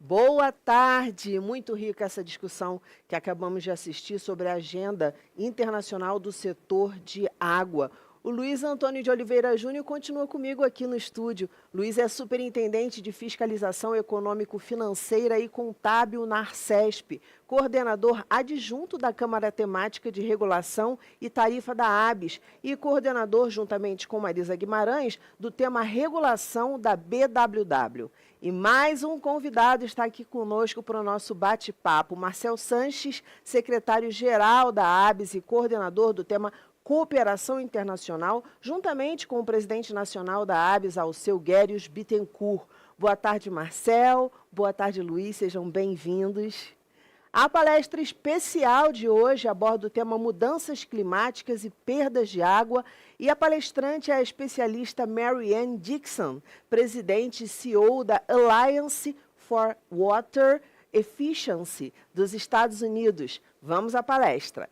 Boa tarde, muito rica essa discussão que acabamos de assistir sobre a agenda internacional do setor de água. O Luiz Antônio de Oliveira Júnior continua comigo aqui no estúdio. Luiz é superintendente de fiscalização econômico-financeira e contábil na Arcesp, coordenador adjunto da Câmara Temática de Regulação e Tarifa da ABS e coordenador, juntamente com Marisa Guimarães, do tema Regulação da BWW. E mais um convidado está aqui conosco para o nosso bate-papo, Marcel Sanches, secretário-geral da ABS e coordenador do tema Cooperação Internacional, juntamente com o presidente nacional da ABS, Alceu Guérios Bittencourt. Boa tarde, Marcel. Boa tarde, Luiz. Sejam bem-vindos. A palestra especial de hoje aborda o tema Mudanças Climáticas e Perdas de Água, e a palestrante é a especialista Mary Ann Dixon, presidente e CEO da Alliance for Water Efficiency dos Estados Unidos. Vamos à palestra.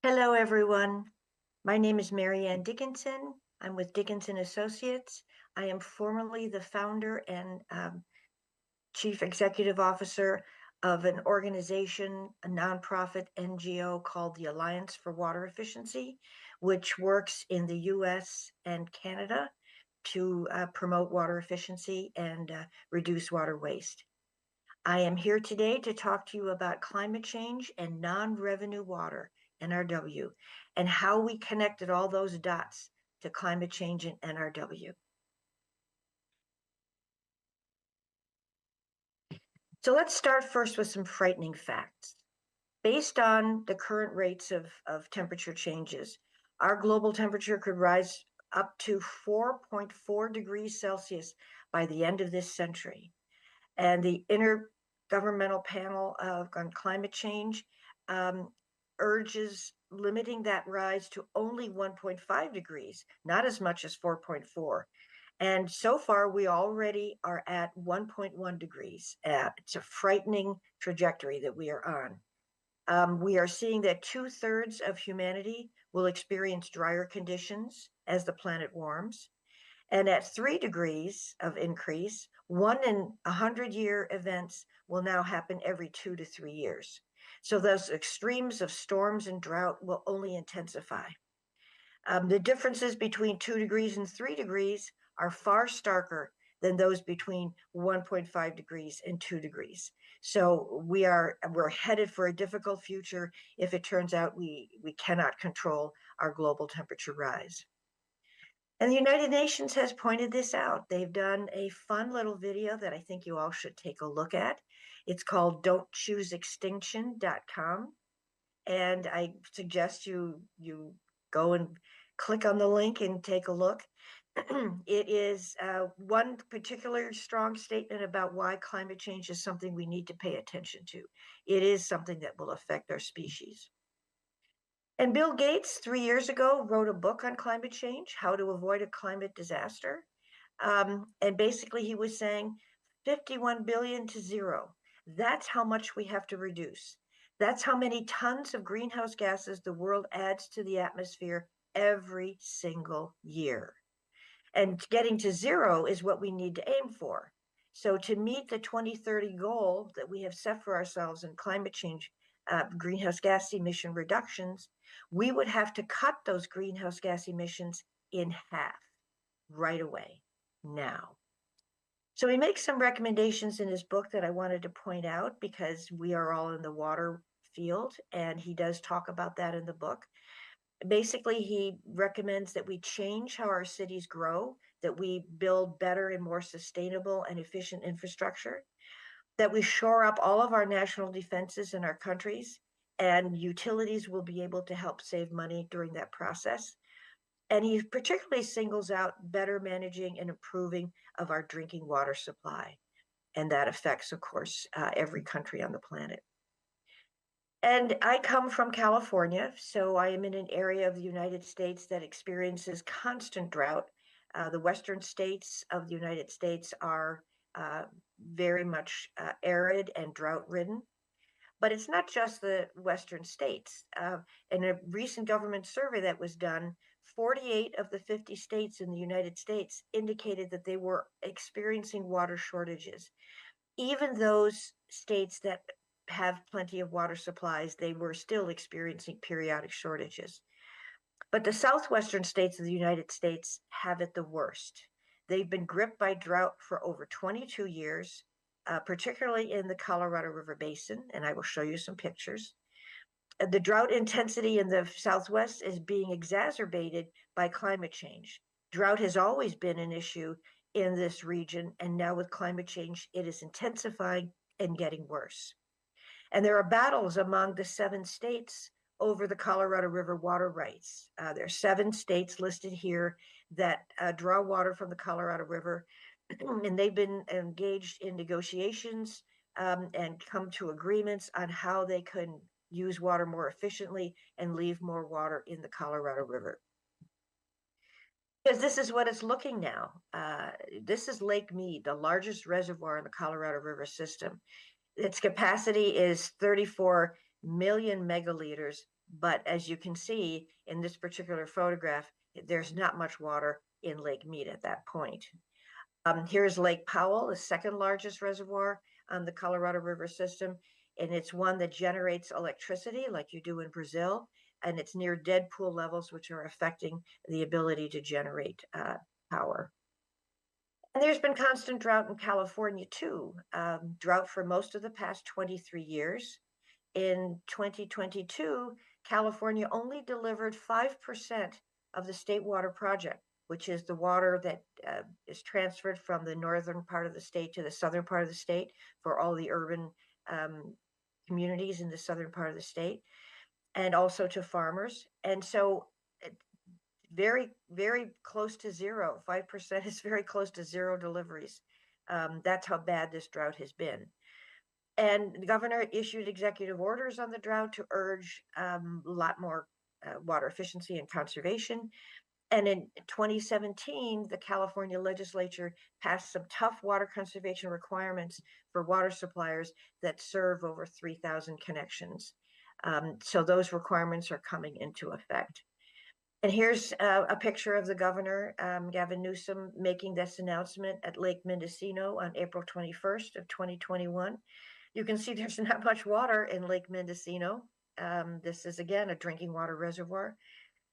Hello, everyone. My name is Mary Ann Dickinson. I'm with Dickinson Associates. I am formerly the founder and chief executive officer of an organization, a nonprofit NGO called the Alliance for Water Efficiency, which works in the US and Canada to promote water efficiency and reduce water waste. I am here today to talk to you about climate change and non-revenue water, NRW, and how we connected all those dots to climate change and NRW. So let's start first with some frightening facts. Based on the current rates of temperature changes, our global temperature could rise up to 4.4 degrees Celsius by the end of this century. And the Intergovernmental Panel on Climate Change urges limiting that rise to only 1.5 degrees, not as much as 4.4. And so far, we already are at 1.1 degrees. It's a frightening trajectory that we are on. We are seeing that 2/3 of humanity will experience drier conditions as the planet warms. And at 3 degrees of increase, 1 in 100-year events will now happen every 2 to 3 years. So those extremes of storms and drought will only intensify. The differerences between 2 degrees and 3 degrees are far starker than those between 1.5 degrees and 2 degrees. So we're headed for a difficult future if it turns out we cannot control our global temperature rise. And the United Nations has pointed this out. They've done a fun little video that I think you all should take a look at. It's called don'tchooseextinction.com. And I suggest you go and click on the link and take a look. It is one particular strong statement about why climate change is something we need to pay attention to. It is something that will affect our species. And Bill Gates, 3 years ago, wrote a book on climate change, How to Avoid a Climate Disaster. And basically he was saying 51 billion to zero. That's how much we have to reduce. That's how many tons of greenhouse gases the world adds to the atmosphere every single year. And getting to zero is what we need to aim for. So to meet the 2030 goal that we have set for ourselves in climate change, greenhouse gas emission reductions, we would have to cut those greenhouse gas emissions in half right away, now. So he makes some recommendations in his book that I wanted to point out because we are all in the water field, and he does talk about that in the book. Basically, he recommends that we change how our cities grow, that we build better and more sustainable and efficient infrastructure, that we shore up all of our national defenses in our countries, and utilities will be able to help save money during that process. And he particularly singles out better managing and improving of our drinking water supply. And that affects, of course, every country on the planet. And I come from California, so I am in an area of the United States that experiences constant drought. The western states of the United States are very much arid and drought-ridden. But it's not just the western states. In a recent government survey that was done, 48 of the 50 states in the United States indicated that they were experiencing water shortages. Even those states that have plenty of water supplies, they were still experiencing periodic shortages. But the southwestern states of the United States have it the worst. They've been gripped by drought for over 22 years, particularly in the Colorado River Basin, and I will show you some pictures. The drought intensity in the Southwest is being exacerbated by climate change. Drought has always been an issue in this region, and now with climate change, it is intensifying and getting worse. And there are battles among the 7 states over the Colorado River water rights. There are 7 states listed here that draw water from the Colorado River, and they've been engaged in negotiations and come to agreements on how they can use water more efficiently and leave more water in the Colorado River. Because this is what it's looking now. This is Lake Mead, the largest reservoir in the Colorado River system. Its capacity is 34 million megaliters, but as you can see in this particular photograph, there's not much water in Lake Mead at that point. Here's Lake Powell, the second largest reservoir on the Colorado River system, and it's one that generates electricity like you do in Brazil, and it's near dead pool levels, which are affecting the ability to generate power. And there's been constant drought in California too, drought for most of the past 23 years. In 2022, California only delivered 5% of the state water project, which is the water that is transferred from the northern part of the state to the southern part of the state for all the urban communities in the southern part of the state, and also to farmers. And so very, very close to zero. 5% is very close to zero deliveries. That's how bad this drought has been. And the governor issued executive orders on the drought to urge a lot more water efficiency and conservation. And in 2017, the California legislature passed some tough water conservation requirements for water suppliers that serve over 3,000 connections. So those requirements are coming into effect. And here's a picture of the governor, Gavin Newsom, making this announcement at Lake Mendocino on April 21st of 2021. You can see there's not much water in Lake Mendocino. This is, again, a drinking water reservoir.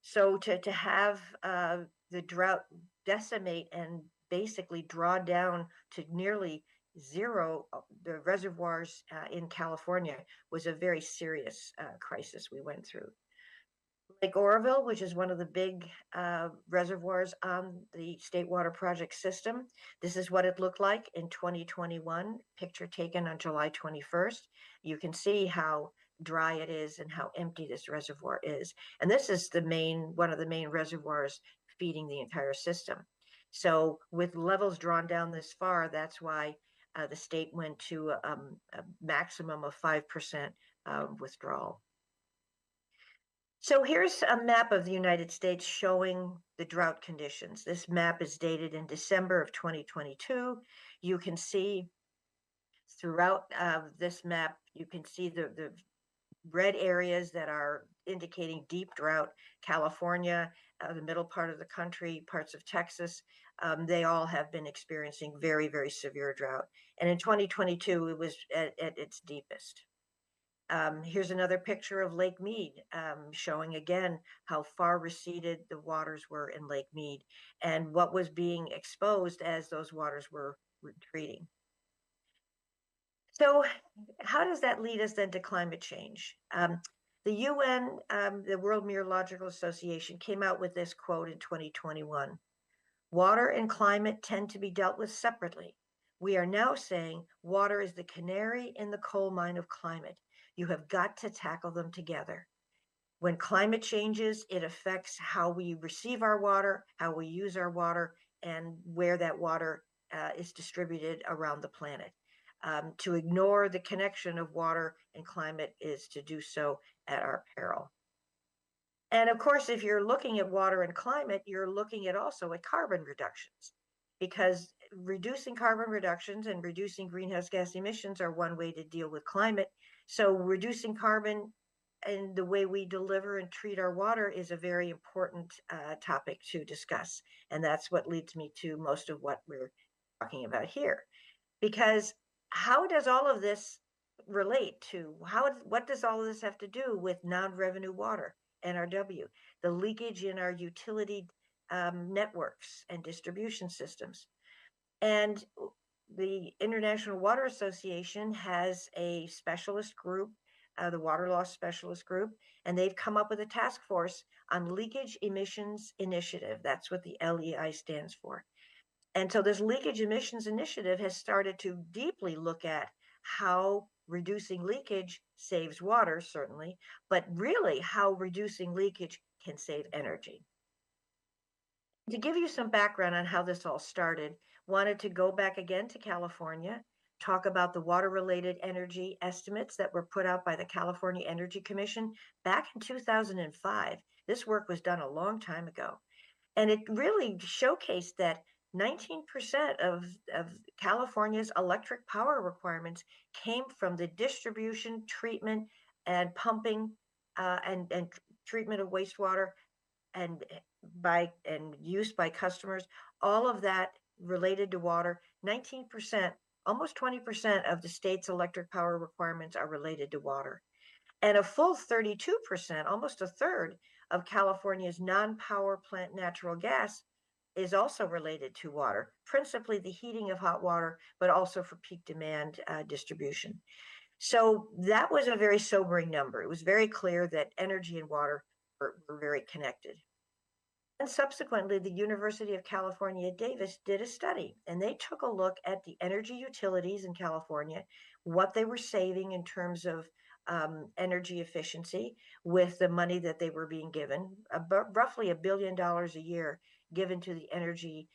So to have the drought decimate and basically draw down to nearly zero the reservoirs in California was a very serious crisis we went through. Lake Oroville, which is one of the big reservoirs on the State Water Project system. This is what it looked like in 2021, picture taken on July 21st. You can see how dry it is and how empty this reservoir is. And this is one of the main reservoirs feeding the entire system. So with levels drawn down this far, that's why the state went to a maximum of 5% withdrawal. So here's a map of the United States showing the drought conditions. This map is dated in December of 2022. You can see throughout this map, you can see the red areas that are indicating deep drought. California, the middle part of the country, parts of Texas, they all have been experiencing very, very severe drought. And in 2022, it was at its deepest. Here's another picture of Lake Mead, showing again how far receded the waters were in Lake Mead and what was being exposed as those waters were retreating. So how does that lead us then to climate change? The UN, the World Meteorological Association, came out with this quote in 2021. Water and climate tend to be dealt with separately. We are now saying water is the canary in the coal mine of climate. You have got to tackle them together. When climate changes, it affects how we receive our water, how we use our water, and where that water is distributed around the planet. To ignore the connection of water and climate is to do so at our peril. And of course, if you're looking at water and climate, you're looking at also at carbon reductions, because reducing carbon reductions and reducing greenhouse gas emissions are one way to deal with climate. So reducing carbon and the way we deliver and treat our water is a very important topic to discuss. And that's what leads me to most of what we're talking about here. Because how does all of this relate to what does all of this have to do with non-revenue water, NRW, the leakage in our utility networks and distribution systems? And the International Water Association has a specialist group, the Water Loss Specialist Group, and they've come up with a task force on Leakage Emissions Initiative. That's what the LEI stands for. And so this leakage emissions initiative has started to deeply look at how reducing leakage saves water, certainly, but really how reducing leakage can save energy. To give you some background on how this all started, wanted to go back again to California, talk about the water-related energy estimates that were put out by the California Energy Commission back in 2005. This work was done a long time ago. And it really showcased that 19% of California's electric power requirements came from the distribution, treatment, and pumping and treatment of wastewater and use by customers. All of that related to water. 19%, almost 20% of the state's electric power requirements are related to water. And a full 32%, almost a third, of California's non-power plant natural gas is also related to water, principally the heating of hot water, but also for peak demand distribution. So that was a very sobering number. It was very clear that energy and water were very connected. And subsequently, the University of California, Davis did a study, and they took a look at the energy utilities in California, what they were saving in terms of energy efficiency with the money that they were being given, roughly $1 billion a year given to the energy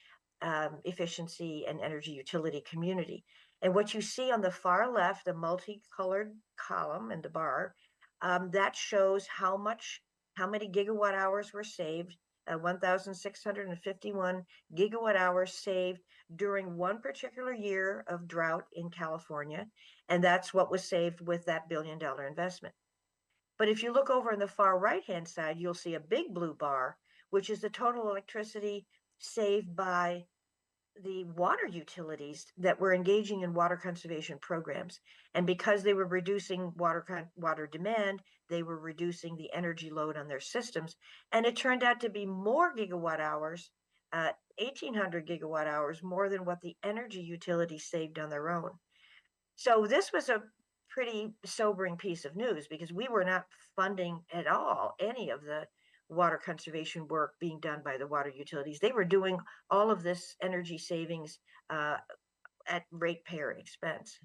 efficiency and energy utility community. And what you see on the far left, the multicolored column and the bar, that shows how many gigawatt hours were saved, 1,651 gigawatt hours saved during one particular year of drought in California. And that's what was saved with that $1 billion investment. But if you look over on the far right-hand side, you'll see a big blue bar, which is the total electricity saved by the water utilities that were engaging in water conservation programs. And because they were reducing water demand, they were reducing the energy load on their systems. And it turned out to be more gigawatt hours, 1,800 gigawatt hours, more than what the energy utilities saved on their own. So this was a pretty sobering piece of news, because we were not funding at all any of the water conservation work being done by the water utilities. They were doing all of this energy savings at ratepayer expense.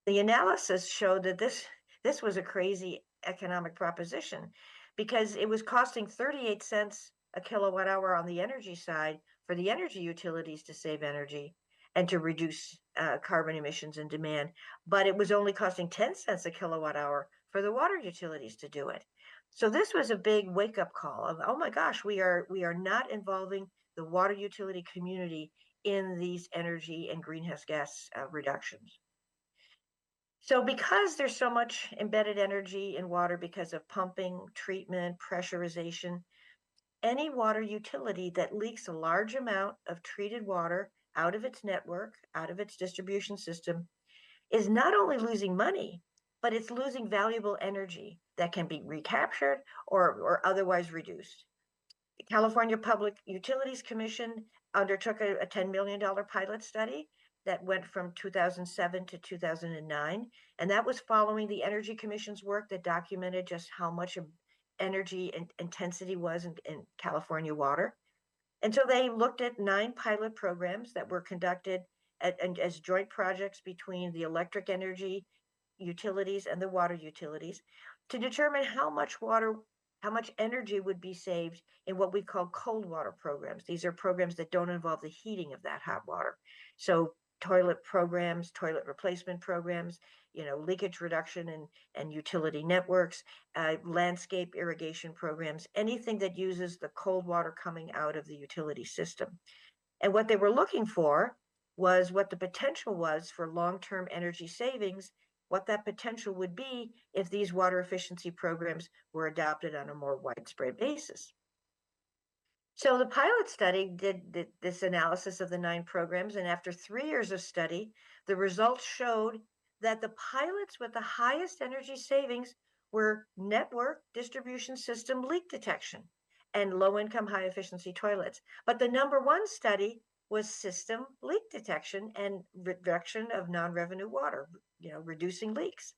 The analysis showed that this was a crazy economic proposition, because it was costing 38 cents a kilowatt hour on the energy side for the energy utilities to save energy and to reduce carbon emissions and demand, but it was only costing 10 cents a kilowatt hour for the water utilities to do it. So this was a big wake-up call of, oh my gosh, we are not involving the water utility community in these energy and greenhouse gas reductions. So because there's so much embedded energy in water because of pumping, treatment, pressurization, any water utility that leaks a large amount of treated water out of its network, out of its distribution system, is not only losing money, but it's losing valuable energy that can be recaptured or otherwise reduced. The California Public Utilities Commission undertook a $10 million pilot study that went from 2007 to 2009. And that was following the Energy Commission's work that documented just how much energy intensity was in California water. And so they looked at 9 pilot programs that were conducted as joint projects between the electric energy utilities and the water utilities to determine how much energy would be saved in what we call cold water programs. These are programs that don't involve the heating of that hot water. So toilet programs, toilet replacement programs, leakage reduction and utility networks, landscape irrigation programs, anything that uses the cold water coming out of the utility system. And what they were looking for was what the potential was for long-term energy savings, what that potential would be if these water efficiency programs were adopted on a more widespread basis. So the pilot study did this analysis of the 9 programs, and after 3 years of study, the results showed that the pilots with the highest energy savings were network distribution system leak detection and low-income, high-efficiency toilets. But the number 1 study was system leak detection and reduction of non-revenue water, reducing leaks.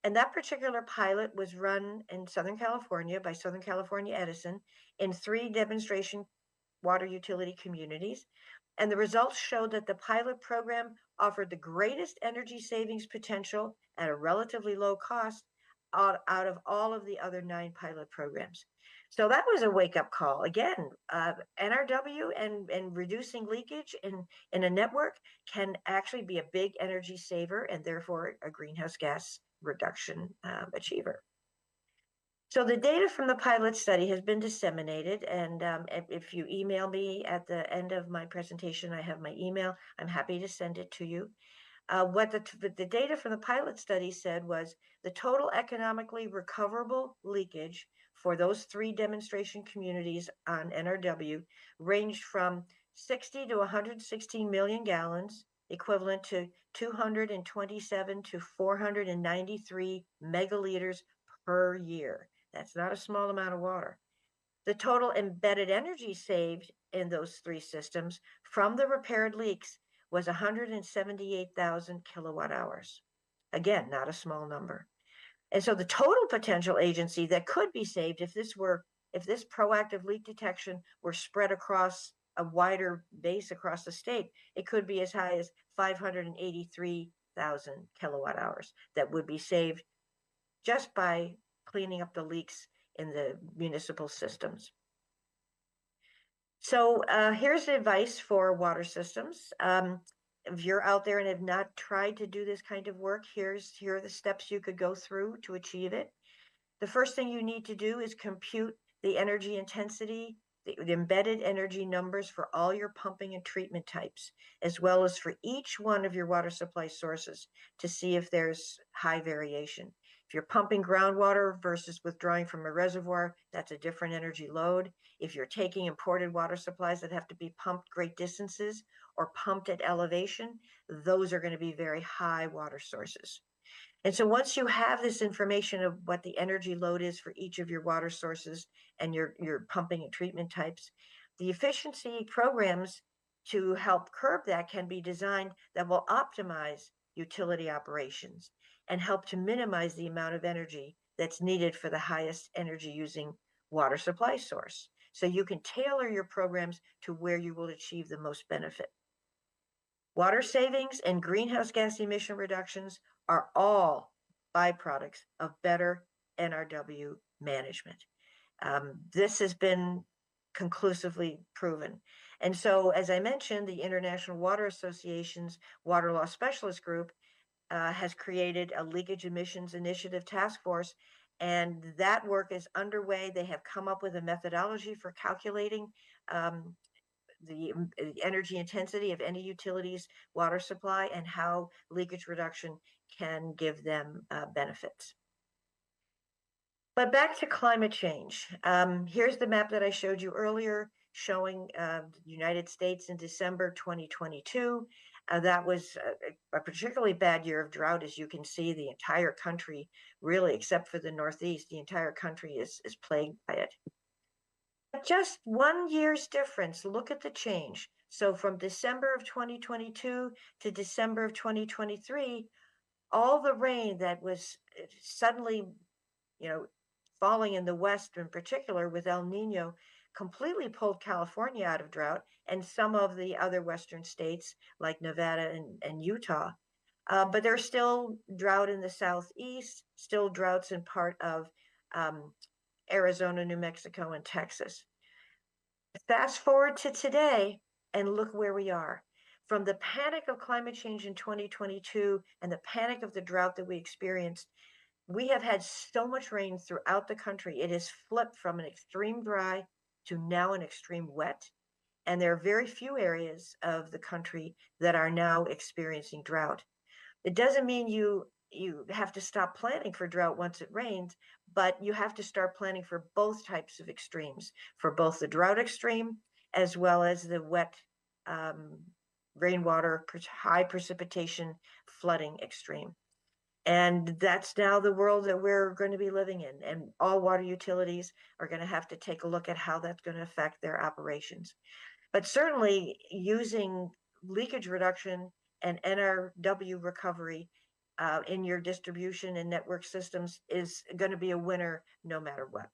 And that particular pilot was run in Southern California by Southern California Edison in 3 demonstration water utility communities. And the results showed that the pilot program offered the greatest energy savings potential at a relatively low cost out of all of the other 9 pilot programs. So that was a wake-up call. Again, NRW and reducing leakage in a network can actually be a big energy saver and therefore a greenhouse gas reduction achiever. So the data from the pilot study has been disseminated, and if you email me at the end of my presentation, I have my email. I'm happy to send it to you. What the data from the pilot study said was the total economically recoverable leakage for those 3 demonstration communities on NRW ranged from 60 to 116 million gallons, equivalent to 227 to 493 megaliters per year. That's not a small amount of water. The total embedded energy saved in those 3 systems from the repaired leaks was 178,000 kilowatt hours. Again, not a small number. And so the total potential agency that could be saved if this proactive leak detection were spread across a wider base across the state, it could be as high as 583,000 kilowatt hours that would be saved just by cleaning up the leaks in the municipal systems. So here's advice for water systems. If you're out there and have not tried to do this kind of work, here are the steps you could go through to achieve it. The first thing you need to do is compute the energy intensity, the embedded energy numbers for all your pumping and treatment types, as well as for each one of your water supply sources to see if there's high variation. If you're pumping groundwater versus withdrawing from a reservoir, that's a different energy load. If you're taking imported water supplies that have to be pumped great distances or pumped at elevation, those are going to be very high water sources. And so once you have this information of what the energy load is for each of your water sources and your pumping and treatment types, the efficiency programs to help curb that can be designed that will optimize utility operations and help to minimize the amount of energy that's needed for the highest energy using water supply source. So you can tailor your programs to where you will achieve the most benefit. Water savings and greenhouse gas emission reductions are all byproducts of better NRW management. This has been conclusively proven. And so, as I mentioned, the International Water Association's Water Law Specialist Group has created a leakage emissions initiative task force, and that work is underway. They have come up with a methodology for calculating the energy intensity of any utility's water supply and how leakage reduction can give them benefits. But back to climate change. Here's the map that I showed you earlier showing the United States in December 2022. That was a particularly bad year of drought. As you can see, the entire country, really, except for the Northeast, the entire country is plagued by it. Just 1 year's difference. Look at the change. So from December of 2022 to December of 2023, all the rain that was suddenly, falling in the West in particular with El Nino completely pulled California out of drought and some of the other Western states like Nevada and Utah. But there's still drought in the Southeast, still droughts in part of Arizona, New Mexico, and Texas. Fast forward to today and look where we are. from the panic of climate change in 2022 and the panic of the drought that we experienced, we have had so much rain throughout the country. It has flipped from an extreme dry to now an extreme wet. And there are very few areas of the country that are now experiencing drought. It doesn't mean you have to stop planning for drought once it rains, but you have to start planning for both types of extremes, for both the drought extreme as well as the wet rainwater, high precipitation, flooding extreme. And that's now the world that we're going to be living in. And all water utilities are going to have to take a look at how that's going to affect their operations. But certainly using leakage reduction and NRW recovery in your distribution and network systems is going to be a winner no matter what.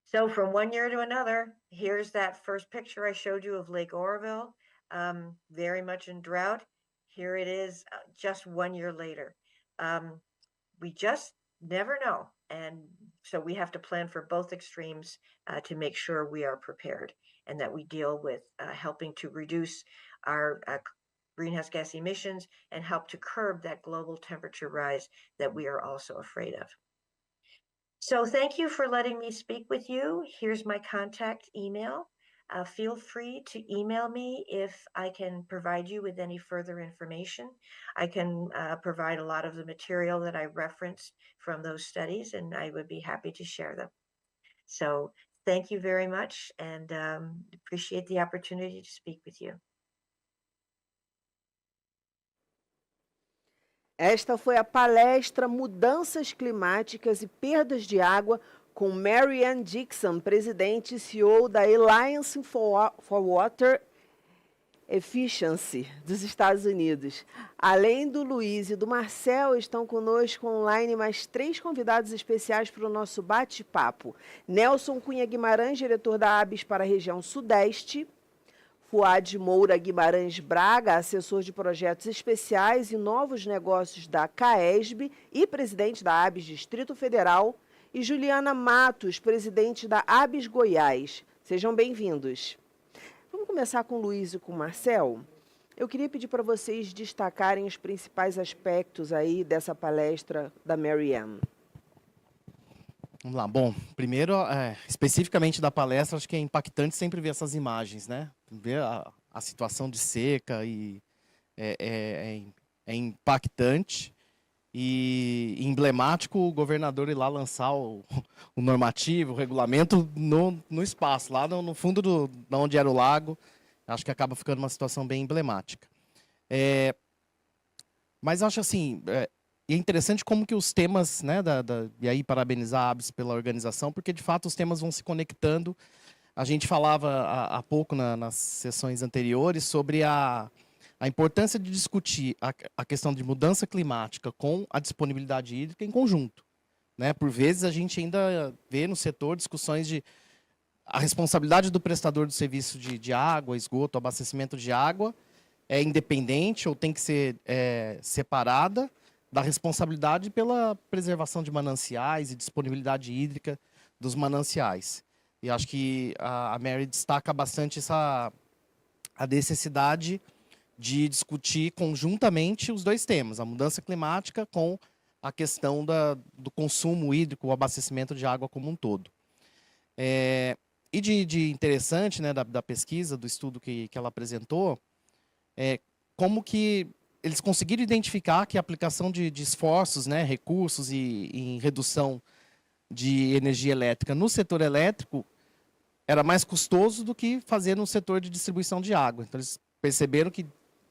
So from one year to another, here's that first picture I showed you of Lake Oroville, very much in drought. Here it is just 1 year later. We just never know. And so we have to plan for both extremes to make sure we are prepared and that we deal with helping to reduce our greenhouse gas emissions and help to curb that global temperature rise that we are also afraid of. So thank you for letting me speak with you. Here's my contact email. Feel free to email me if I can provide you with any further information. I can provide a lot of the material that I referenced from those studies, and I would be happy to share them. So thank you very much, and appreciate the opportunity to speak with you. Esta foi a palestra Mudanças Climáticas e Perdas de Água com Mary Ann Dixon, presidente e CEO da Alliance for Water Efficiency dos Estados Unidos. Além do Luiz e do Marcel, estão conosco online mais 3 convidados especiais para o nosso bate-papo. Nelson Cunha Guimarães, diretor da ABS para a região Sudeste. Fuad Moura Guimarães Braga, assessor de projetos especiais e novos negócios da CAESB e presidente da ABS Distrito Federal. E Juliana Matos, presidente da ABS Goiás. Sejam bem-vindos. Vamos começar com o Luiz e com o Marcel. Eu queria pedir para vocês destacarem os principais aspectos aí dessa palestra da Mary Ann. Vamos lá. Bom, primeiro, especificamente da palestra, acho que é impactante sempre ver essas imagens, né? Ver a situação de seca e é impactante e emblemático o governador ir lá lançar o normativo, o regulamento no espaço, lá no fundo de onde era o lago. Acho que acaba ficando uma situação bem emblemática. Mas acho assim... E é interessante como que os temas, né, e aí parabenizar a ABS pela organização, porque de fato os temas vão se conectando. A gente falava há pouco nas sessões anteriores sobre a importância de discutir a questão de mudança climática com a disponibilidade hídrica em conjunto, né? Por vezes a gente ainda vê no setor discussões de a responsabilidade do prestador do serviço de água, esgoto, abastecimento de água é independente ou tem que ser separada da responsabilidade pela preservação de mananciais e disponibilidade hídrica dos mananciais. E acho que a Mary destaca bastante a necessidade de discutir conjuntamente os dois temas, a mudança climática com a questão do consumo hídrico, o abastecimento de água como um todo. E de interessante, né, da pesquisa, do estudo que ela apresentou, como que eles conseguiram identificar que a aplicação de esforços, né, recursos em redução de energia elétrica no setor elétrico era mais custoso do que fazer no setor de distribuição de água. Então, eles perceberam que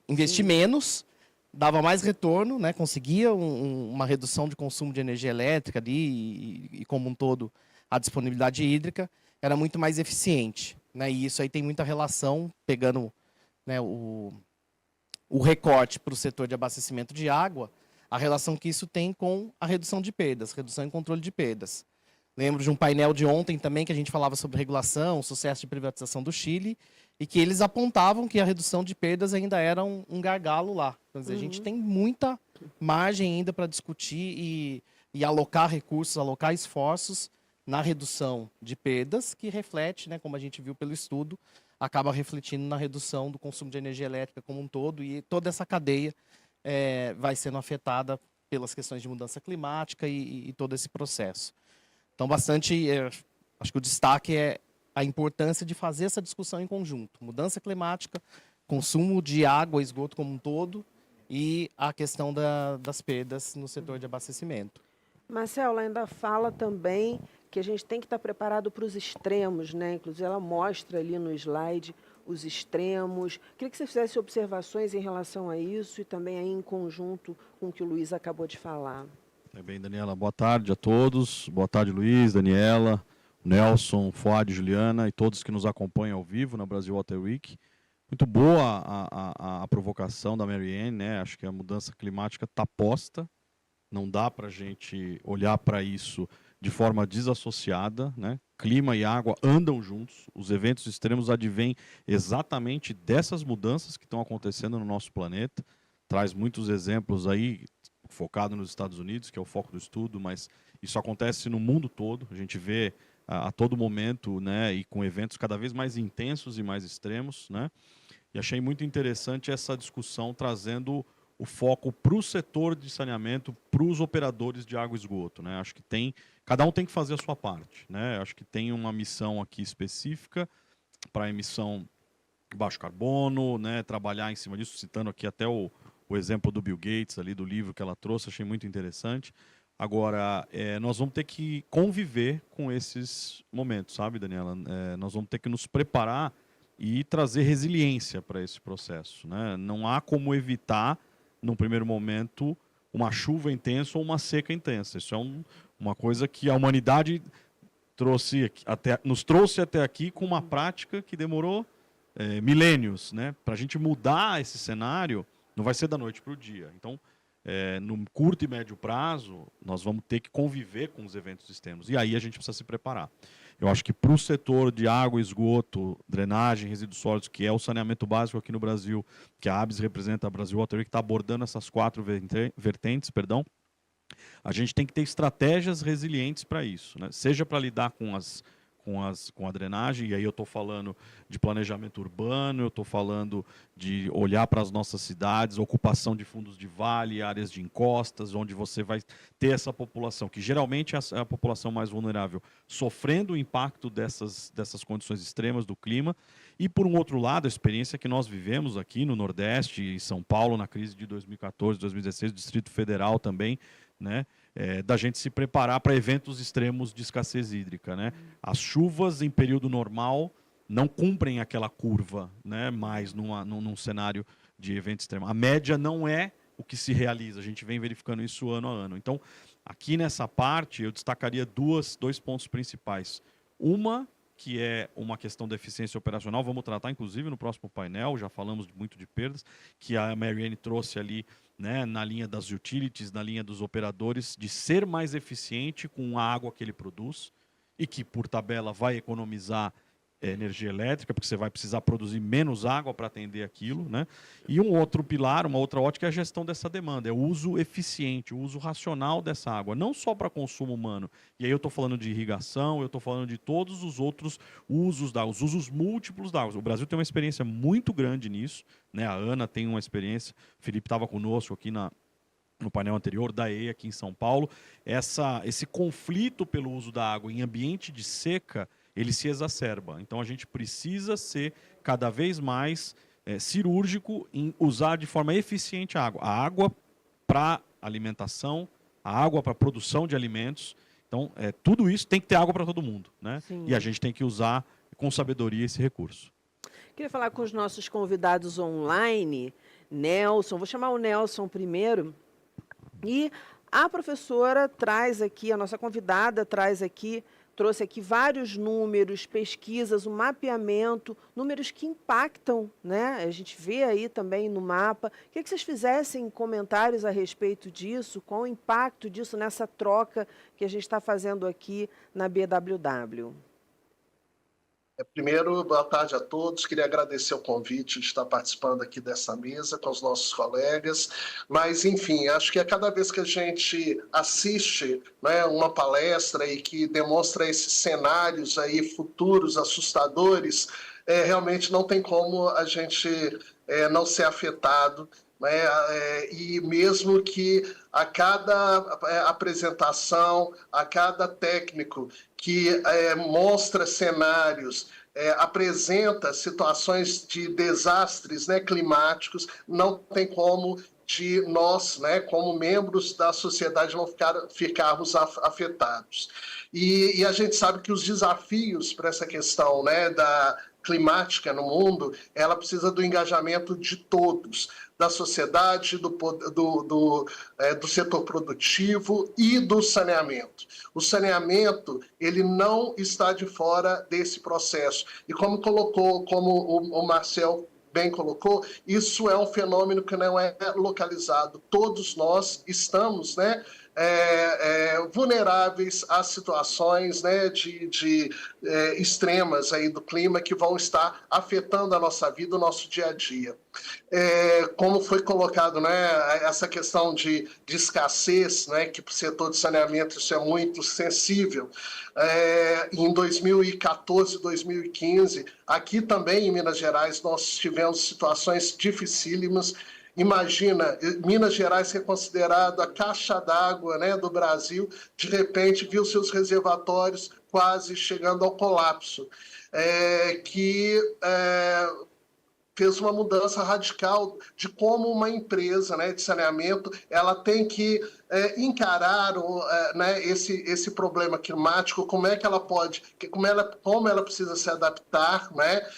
investir menos dava mais retorno, né, conseguia uma redução de consumo de energia elétrica ali e como um todo, a disponibilidade hídrica era muito mais eficiente, né, e isso aí tem muita relação, pegando, né, o recorte para o setor de abastecimento de água, a relação que isso tem com a redução de perdas, redução e controle de perdas. Lembro de um painel de ontem também que a gente falava sobre regulação, sucesso de privatização do Chile, e que eles apontavam que a redução de perdas ainda era um gargalo lá. Quer dizer, a gente tem muita margem ainda para discutir e alocar recursos, alocar esforços na redução de perdas, que reflete, né, como a gente viu pelo estudo, acaba refletindo na redução do consumo de energia elétrica como um todo, e toda essa cadeia vai sendo afetada pelas questões de mudança climática e todo esse processo. Então, acho que o destaque é a importância de fazer essa discussão em conjunto. Mudança climática, consumo de água, esgoto como um todo, e a questão das perdas no setor de abastecimento. Marcelo, ainda fala também que a gente tem que estar preparado para os extremos, né? Inclusive, ela mostra ali no slide os extremos. Queria que você fizesse observações em relação a isso e também aí em conjunto com o que o Luiz acabou de falar. Bem, Daniela, boa tarde a todos. Boa tarde, Luiz, Daniela, Nelson, Fuad, Juliana e todos que nos acompanham ao vivo na Brasil Water Week. Muito boa a provocação da Marianne, né? Acho que a mudança climática está posta. Não dá para a gente olhar para isso de forma desassociada, né? Clima e água andam juntos. Os eventos extremos advêm exatamente dessas mudanças que estão acontecendo no nosso planeta. Traz muitos exemplos aí, focado nos Estados Unidos, que é o foco do estudo, mas isso acontece no mundo todo. A gente vê a todo momento, né? E com eventos cada vez mais intensos e mais extremos, né? E achei muito interessante essa discussão trazendo o foco para o setor de saneamento, para os operadores de água e esgoto, né? Acho que cada um tem que fazer a sua parte, né? Acho que tem uma missão aqui específica para emissão baixo carbono, né? Trabalhar em cima disso, citando aqui até o exemplo do Bill Gates ali do livro que ela trouxe, achei muito interessante. Agora, nós vamos ter que conviver com esses momentos, sabe, Daniela? Nós vamos ter que nos preparar e trazer resiliência para esse processo, né? Não há como evitar, num primeiro momento, uma chuva intensa ou uma seca intensa. Isso é uma coisa que a humanidade nos trouxe até aqui com uma prática que demorou milênios, né? Para a gente mudar esse cenário, não vai ser da noite para o dia. Então, no curto e médio prazo, nós vamos ter que conviver com os eventos extremos. E aí a gente precisa se preparar. Eu acho que para o setor de água, esgoto, drenagem, resíduos sólidos, que é o saneamento básico aqui no Brasil, que a ABS representa, a Brasil Water Week, que está abordando essas 4 vertentes, a gente tem que ter estratégias resilientes para isso, né? Seja para lidar com a drenagem, e aí eu estou falando de planejamento urbano, eu estou falando de olhar para as nossas cidades, ocupação de fundos de vale, áreas de encostas, onde você vai ter essa população, que geralmente é a população mais vulnerável, sofrendo o impacto dessas condições extremas do clima. E, por um outro lado, a experiência que nós vivemos aqui no Nordeste e São Paulo, na crise de 2014, 2016, Distrito Federal também, né? Da gente se preparar para eventos extremos de escassez hídrica, né? As chuvas em período normal não cumprem aquela curva, né? Mais num cenário de evento extremo. A média não é o que se realiza, a gente vem verificando isso ano a ano. Então, aqui nessa parte, eu destacaria dois pontos principais. Uma, que é uma questão da eficiência operacional, vamos tratar inclusive no próximo painel, já falamos muito de perdas, que a Marianne trouxe ali, né, na linha das utilities, na linha dos operadores, de ser mais eficiente com a água que ele produz e que, por tabela, vai economizar energia elétrica, porque você vai precisar produzir menos água para atender aquilo, né? E um outro pilar, uma outra ótica, é a gestão dessa demanda, é o uso eficiente, o uso racional dessa água, não só para consumo humano. E aí eu estou falando de irrigação, eu estou falando de todos os outros usos da água, os usos múltiplos da água. O Brasil tem uma experiência muito grande nisso, né? A Ana tem uma experiência, o Felipe estava conosco aqui no painel anterior, da EA aqui em São Paulo. Esse conflito pelo uso da água em ambiente de seca, ele se exacerba. Então, a gente precisa ser cada vez mais cirúrgico em usar de forma eficiente a água. A água para alimentação, a água para produção de alimentos. Então, tudo isso tem que ter água para todo mundo, né? E a gente tem que usar com sabedoria esse recurso. Queria falar com os nossos convidados online. Nelson, vou chamar o Nelson primeiro. E a professora traz aqui, a nossa convidada trouxe aqui vários números, pesquisas, um mapeamento, números que impactam, né? A gente vê aí também no mapa. Queria que vocês fizessem comentários a respeito disso, qual o impacto disso nessa troca que a gente está fazendo aqui na BWW. Primeiro, boa tarde a todos. Queria agradecer o convite de estar participando aqui dessa mesa com os nossos colegas. Mas, enfim, acho que a cada vez que a gente assiste, né, uma palestra e que demonstra esses cenários aí futuros assustadores, realmente não tem como a gente não ser afetado, né? E mesmo que a cada apresentação, a cada técnico que mostra cenários, apresenta situações de desastres, né, climáticos, não tem como de nós, né, como membros da sociedade, não ficarmos afetados. E a gente sabe que os desafios para essa questão, né, da climática no mundo, ela precisa do engajamento de todos, da sociedade, do setor produtivo e do saneamento. O saneamento, ele não está de fora desse processo. E como o Marcel bem colocou, isso é um fenômeno que não é localizado. Todos nós estamos, né, vulneráveis a situações, né, de extremas aí do clima que vão estar afetando a nossa vida, o nosso dia a dia. Como foi colocado, né, essa questão de escassez, né, que para o setor de saneamento isso é muito sensível. Em 2014, 2015, aqui também em Minas Gerais, nós tivemos situações dificílimas. Imagina, Minas Gerais, que é considerado a caixa d'água, né, do Brasil, de repente viu seus reservatórios quase chegando ao colapso, que fez uma mudança radical de como uma empresa, né, de saneamento ela tem que encarar né, esse problema climático, como é que ela pode, como ela precisa se adaptar, né,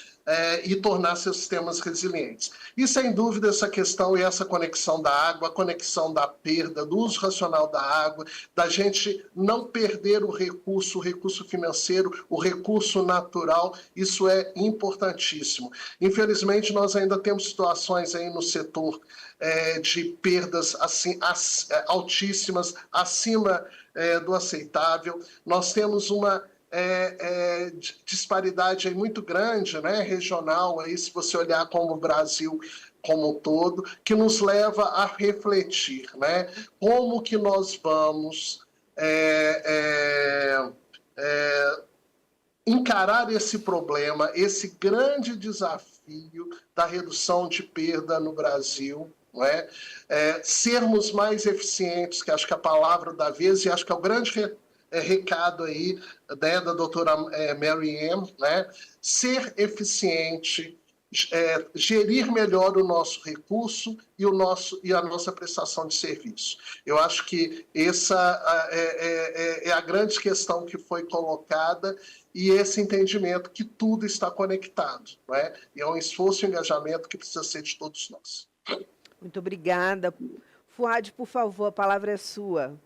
e tornar seus sistemas resilientes. E, sem dúvida, essa questão e essa conexão da água, a conexão da perda, do uso racional da água, da gente não perder o recurso financeiro, o recurso natural, isso é importantíssimo. Infelizmente, nós ainda temos situações aí no setor de perdas assim, altíssimas, acima do aceitável. Nós temos uma disparidade aí muito grande, né, regional, aí, se você olhar como o Brasil como um todo, que nos leva a refletir, né, como que nós vamos encarar esse problema, esse grande desafio da redução de perda no Brasil, não é? Sermos mais eficientes, que acho que é a palavra da vez, e acho que é o grande recado aí, né, da doutora Mary Ann, né? Ser eficiente, gerir melhor o nosso recurso e a nossa prestação de serviço. Eu acho que essa é a grande questão que foi colocada e esse entendimento que tudo está conectado, não é? E é um esforço e engajamento que precisa ser de todos nós. Muito obrigada. Fuad, por favor, a palavra é sua.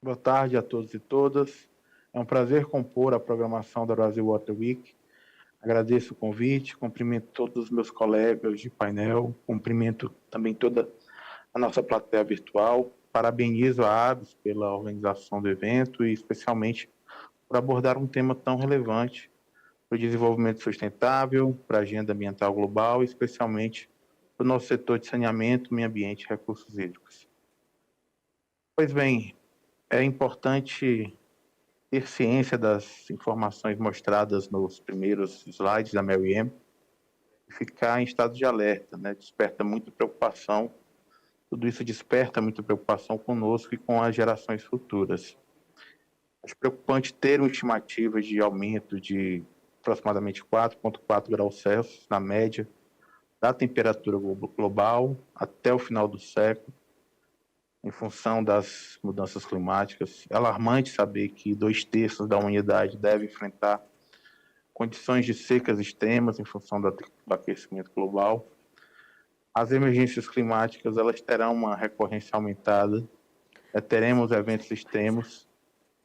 Boa tarde a todos e todas. É um prazer compor a programação da Brasil Water Week. Agradeço o convite, cumprimento todos os meus colegas de painel, cumprimento também toda a nossa plateia virtual. Parabenizo a ABS pela organização do evento e especialmente por abordar um tema tão relevante para o desenvolvimento sustentável, para a agenda ambiental global e especialmente para o nosso setor de saneamento, meio ambiente e recursos hídricos. Pois bem, é importante ter ciência das informações mostradas nos primeiros slides da Mary Ann e ficar em estado de alerta, né? Desperta muita preocupação, tudo isso desperta muita preocupação conosco e com as gerações futuras. Acho preocupante ter uma estimativa de aumento de aproximadamente 4,4 graus Celsius na média da temperatura global até o final do século, em função das mudanças climáticas. É alarmante saber que 2/3 da humanidade deve enfrentar condições de secas extremas em função do aquecimento global. As emergências climáticas elas terão uma recorrência aumentada, teremos eventos extremos,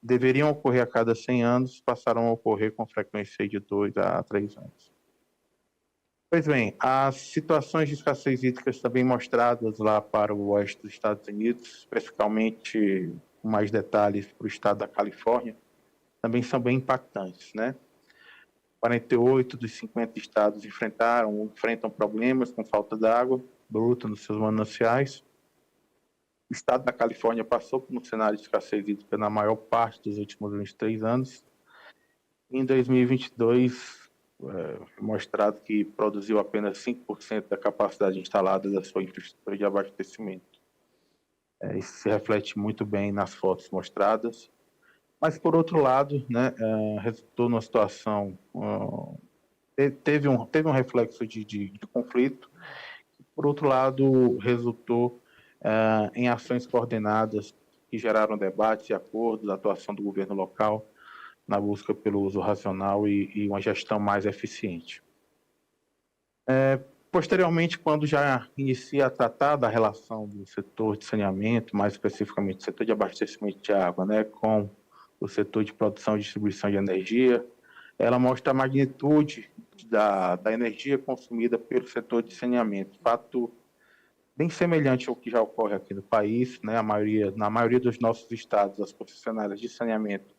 deveriam ocorrer a cada 100 anos, passarão a ocorrer com frequência de 2 a 3 anos. Pois bem, as situações de escassez hídrica também mostradas lá para o oeste dos Estados Unidos, especificamente com mais detalhes para o estado da Califórnia, também são bem impactantes, né? 48 dos 50 estados enfrentam problemas com falta d'água bruta nos seus mananciais. O estado da Califórnia passou por um cenário de escassez hídrica na maior parte dos últimos 23 anos. Em 2022, foi mostrado que produziu apenas 5% da capacidade instalada da sua infraestrutura de abastecimento. Isso se reflete muito bem nas fotos mostradas. Mas, por outro lado, né, resultou numa situação, teve um reflexo de conflito, que, por outro lado, resultou em ações coordenadas que geraram debates e acordos, a atuação do governo local na busca pelo uso racional e uma gestão mais eficiente. Posteriormente, quando já inicia a tratar da relação do setor de saneamento, mais especificamente do setor de abastecimento de água, né, com o setor de produção e distribuição de energia, ela mostra a magnitude da energia consumida pelo setor de saneamento, fato bem semelhante ao que já ocorre aqui no país, né? Na maioria dos nossos estados, as concessionárias de saneamento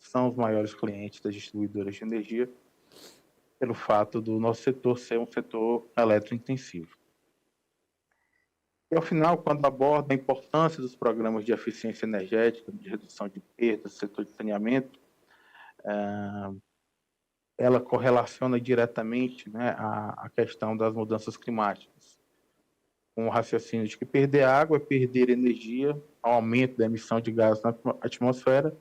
são os maiores clientes das distribuidoras de energia, pelo fato do nosso setor ser um setor eletrointensivo. E, ao final, quando aborda a importância dos programas de eficiência energética, de redução de perdas do setor de saneamento, ela correlaciona diretamente, né, a questão das mudanças climáticas, com o raciocínio de que perder água é perder energia, aumento da emissão de gases na atmosfera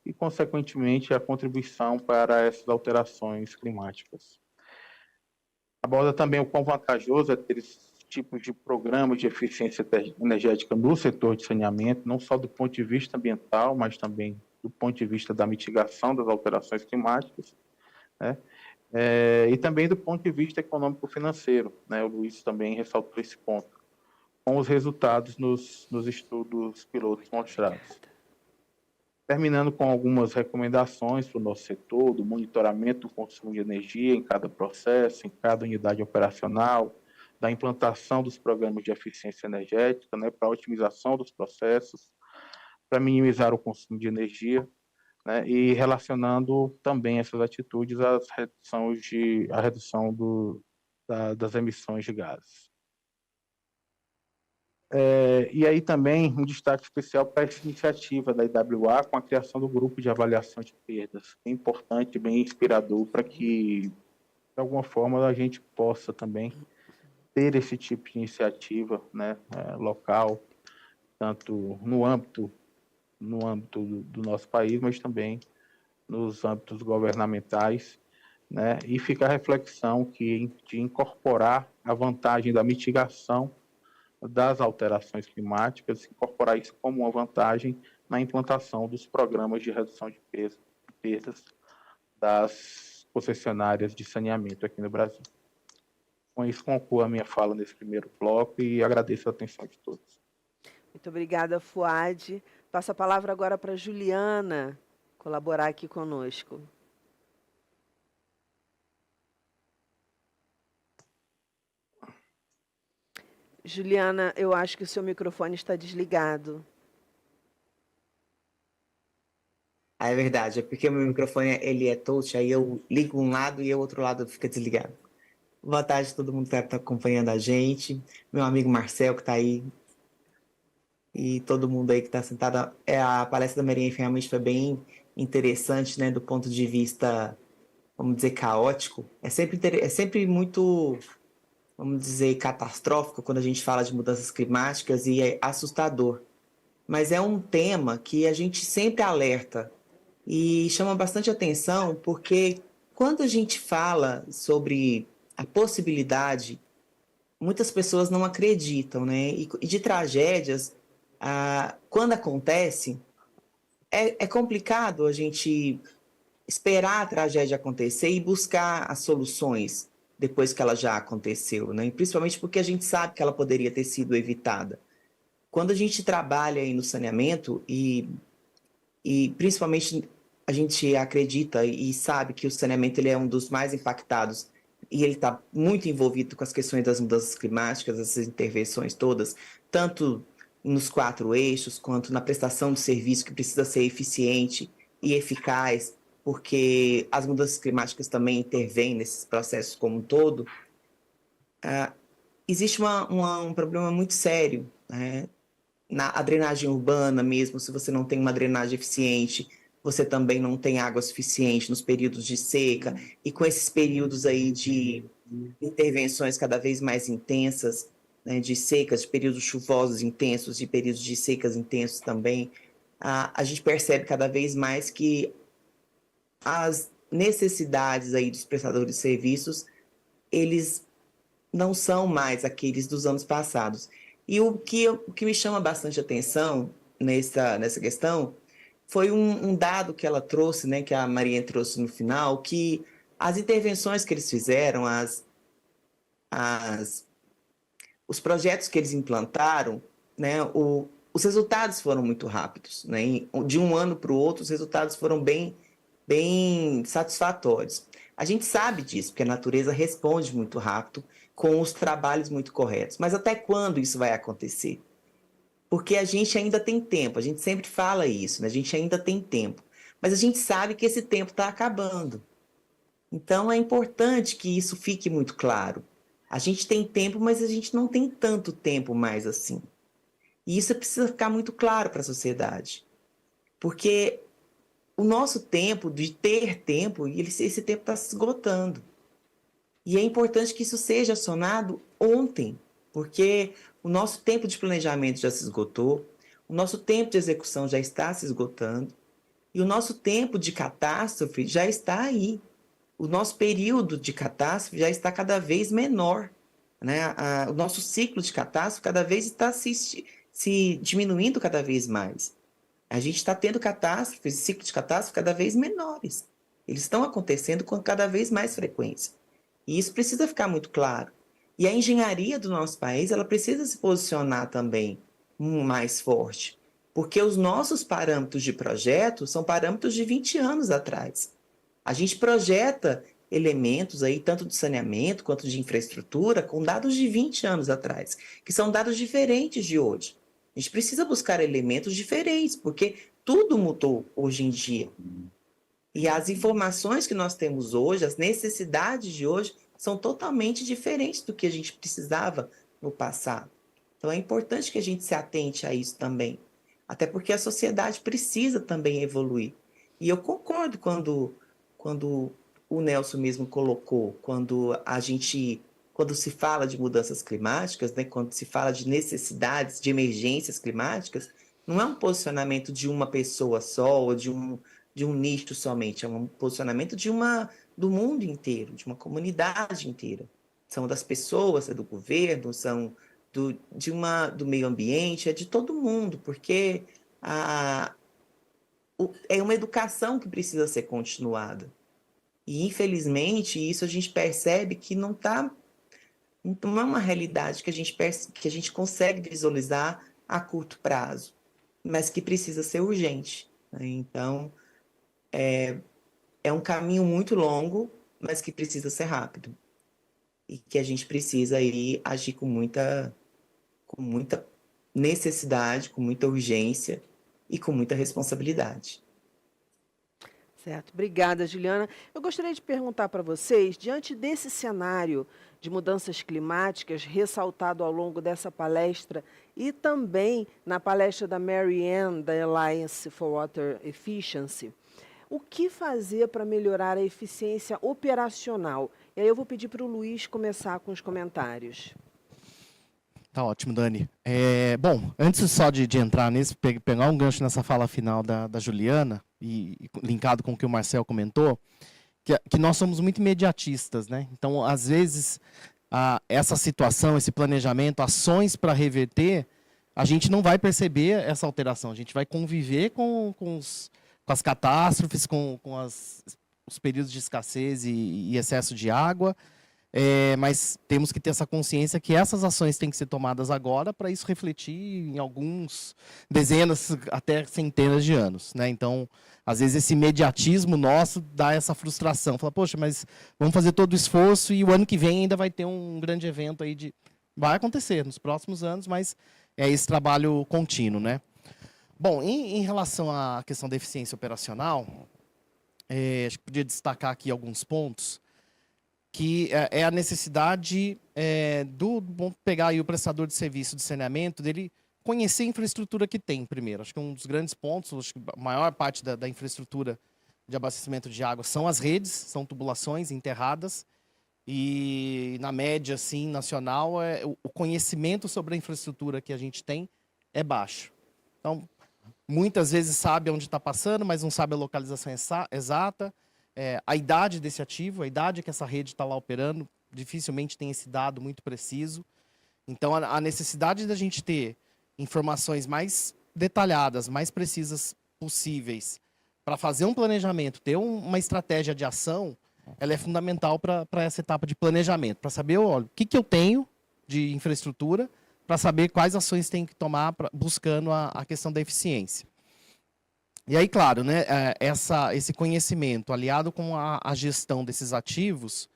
e, consequentemente, a contribuição para essas alterações climáticas. Aborda também o quão vantajoso é ter esses tipos de programas de eficiência energética no setor de saneamento, não só do ponto de vista ambiental, mas também do ponto de vista da mitigação das alterações climáticas, né? E também do ponto de vista econômico-financeiro, né? O Luiz também ressaltou esse ponto, com os resultados nos estudos pilotos mostrados. Terminando com algumas recomendações para o nosso setor, do monitoramento do consumo de energia em cada processo, em cada unidade operacional, da implantação dos programas de eficiência energética, né, para a otimização dos processos, para minimizar o consumo de energia, né, e relacionando também essas atitudes à redução das emissões de gases. E aí também um destaque especial para essa iniciativa da IWA com a criação do grupo de avaliação de perdas. É importante, bem inspirador para que, de alguma forma, a gente possa também ter esse tipo de iniciativa, né, local, tanto no âmbito do nosso país, mas também nos âmbitos governamentais, né, e fica a reflexão de incorporar a vantagem da mitigação das alterações climáticas, incorporar isso como uma vantagem na implantação dos programas de redução de perdas das concessionárias de saneamento aqui no Brasil. Com isso, concluo a minha fala nesse primeiro bloco e agradeço a atenção de todos. Muito obrigada, Fuad. Passo a palavra agora para Juliana colaborar aqui conosco. Juliana, eu acho que o seu microfone está desligado. É verdade, é porque o meu microfone ele é touch, aí eu ligo um lado e o outro lado fica desligado. Boa tarde a todo mundo que está acompanhando a gente, meu amigo Marcel que está aí, e todo mundo aí que está sentado. A palestra da Mary Ann realmente foi bem interessante, né, do ponto de vista, vamos dizer, caótico. É sempre muito, vamos dizer, catastrófico quando a gente fala de mudanças climáticas e é assustador. Mas é um tema que a gente sempre alerta e chama bastante atenção porque quando a gente fala sobre a possibilidade, muitas pessoas não acreditam, né? E de tragédias, quando acontece, é complicado a gente esperar a tragédia acontecer e buscar as soluções depois que ela já aconteceu, né? E principalmente porque a gente sabe que ela poderia ter sido evitada. Quando a gente trabalha aí no saneamento e principalmente a gente acredita e sabe que o saneamento ele é um dos mais impactados e ele está muito envolvido com as questões das mudanças climáticas, essas intervenções todas, tanto nos 4 eixos, quanto na prestação de serviço que precisa ser eficiente e eficaz, porque as mudanças climáticas também intervêm nesses processos como um todo, existe um problema muito sério, né? a drenagem urbana mesmo, se você não tem uma drenagem eficiente, você também não tem água suficiente nos períodos de seca, e com esses períodos aí de intervenções cada vez mais intensas, né, de secas, de períodos chuvosos intensos, de períodos de secas intensos também, a gente percebe cada vez mais que as necessidades aí dos prestadores de serviços, eles não são mais aqueles dos anos passados. E o que me chama bastante atenção nessa questão foi um dado que ela trouxe, né, que a Maria trouxe no final, que as intervenções que eles fizeram, os projetos que eles implantaram, né, os resultados foram muito rápidos, né? De um ano para o outro, os resultados foram bem satisfatórios. A gente sabe disso, porque a natureza responde muito rápido, com os trabalhos muito corretos. Mas até quando isso vai acontecer? Porque a gente ainda tem tempo, a gente sempre fala isso, né? A gente ainda tem tempo. Mas a gente sabe que esse tempo está acabando. Então é importante que isso fique muito claro. A gente tem tempo, mas a gente não tem tanto tempo mais assim. E isso precisa ficar muito claro para a sociedade. Porque o nosso tempo, de ter tempo, esse tempo está se esgotando. E é importante que isso seja acionado ontem, porque o nosso tempo de planejamento já se esgotou, o nosso tempo de execução já está se esgotando, e o nosso tempo de catástrofe já está aí. O nosso período de catástrofe já está cada vez menor, né? O nosso ciclo de catástrofe cada vez está se diminuindo cada vez mais. A gente está tendo catástrofes, ciclos de catástrofe cada vez menores. Eles estão acontecendo com cada vez mais frequência. E isso precisa ficar muito claro. E a engenharia do nosso país, ela precisa se posicionar também mais forte, porque os nossos parâmetros de projeto são parâmetros de 20 anos atrás. A gente projeta elementos aí, tanto de saneamento quanto de infraestrutura, com dados de 20 anos atrás, que são dados diferentes de hoje. A gente precisa buscar elementos diferentes, porque tudo mudou hoje em dia. E as informações que nós temos hoje, as necessidades de hoje, são totalmente diferentes do que a gente precisava no passado. Então é importante que a gente se atente a isso também. Até porque a sociedade precisa também evoluir. E eu concordo quando o Nelson mesmo colocou, quando se fala de mudanças climáticas, né, quando se fala de necessidades, de emergências climáticas, não é um posicionamento de uma pessoa só ou de um nicho somente, é um posicionamento do mundo inteiro, de uma comunidade inteira. São das pessoas, é do governo, são do meio ambiente, é de todo mundo, porque é uma educação que precisa ser continuada. E, infelizmente, isso a gente percebe que não é uma realidade que a gente consegue visualizar a curto prazo, mas que precisa ser urgente, né? Então, é um caminho muito longo, mas que precisa ser rápido. E que a gente precisa aí agir com muita necessidade, com muita urgência e com muita responsabilidade. Certo, obrigada, Juliana. Eu gostaria de perguntar para vocês, diante desse cenário de mudanças climáticas ressaltado ao longo dessa palestra e também na palestra da Mary Ann, da Alliance for Water Efficiency, o que fazer para melhorar a eficiência operacional? E aí eu vou pedir para o Luiz começar com os comentários. Tá ótimo, Dani. Bom, antes só de entrar nisso, pegar um gancho nessa fala final da Juliana, e linkado com o que o Marcel comentou, que nós somos muito imediatistas, né? Então, às vezes, essa situação, esse planejamento, ações para reverter, a gente não vai perceber essa alteração, a gente vai conviver com as catástrofes, com os períodos de escassez e excesso de água, mas temos que ter essa consciência que essas ações têm que ser tomadas agora para isso refletir em alguns dezenas, até centenas de anos, né? Então, às vezes esse imediatismo nosso dá essa frustração. Fala, poxa, mas vamos fazer todo o esforço e o ano que vem ainda vai ter um grande evento aí vai acontecer nos próximos anos, mas é esse trabalho contínuo, né? Bom, em relação à questão da eficiência operacional, acho que podia destacar aqui alguns pontos, que é a necessidade vamos pegar aí o prestador de serviço de saneamento, dele conhecer a infraestrutura que tem primeiro. Acho que um dos grandes pontos, acho que a maior parte da infraestrutura de abastecimento de água são as redes, são tubulações enterradas. E na média, assim, nacional, o conhecimento sobre a infraestrutura que a gente tem é baixo. Então, muitas vezes sabe onde está passando, mas não sabe a localização exata. A idade desse ativo, a idade que essa rede está lá operando, dificilmente tem esse dado muito preciso. Então, a necessidade da gente ter informações mais detalhadas, mais precisas possíveis, para fazer um planejamento, ter uma estratégia de ação, ela é fundamental para essa etapa de planejamento, para saber olha, o que eu tenho de infraestrutura, para saber quais ações tem que tomar buscando a questão da eficiência. E aí, claro, né, esse conhecimento aliado com a gestão desses ativos,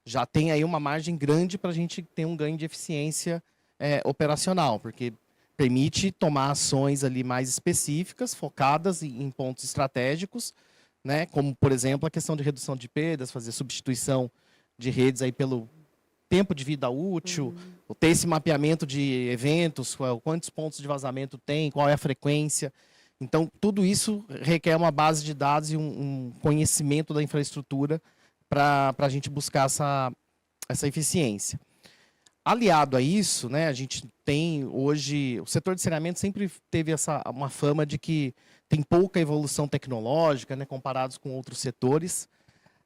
já tem aí uma margem grande para a gente ter um ganho de eficiência operacional, porque permite tomar ações ali mais específicas, focadas em pontos estratégicos, né, como, por exemplo, a questão de redução de perdas, fazer substituição de redes aí pelo tempo de vida útil, ter esse mapeamento de eventos, quantos pontos de vazamento tem, qual é a frequência. Então, tudo isso requer uma base de dados e um conhecimento da infraestrutura para a gente buscar essa eficiência. Aliado a isso, né, a gente tem hoje... O setor de saneamento sempre teve uma fama de que tem pouca evolução tecnológica, né, comparados com outros setores,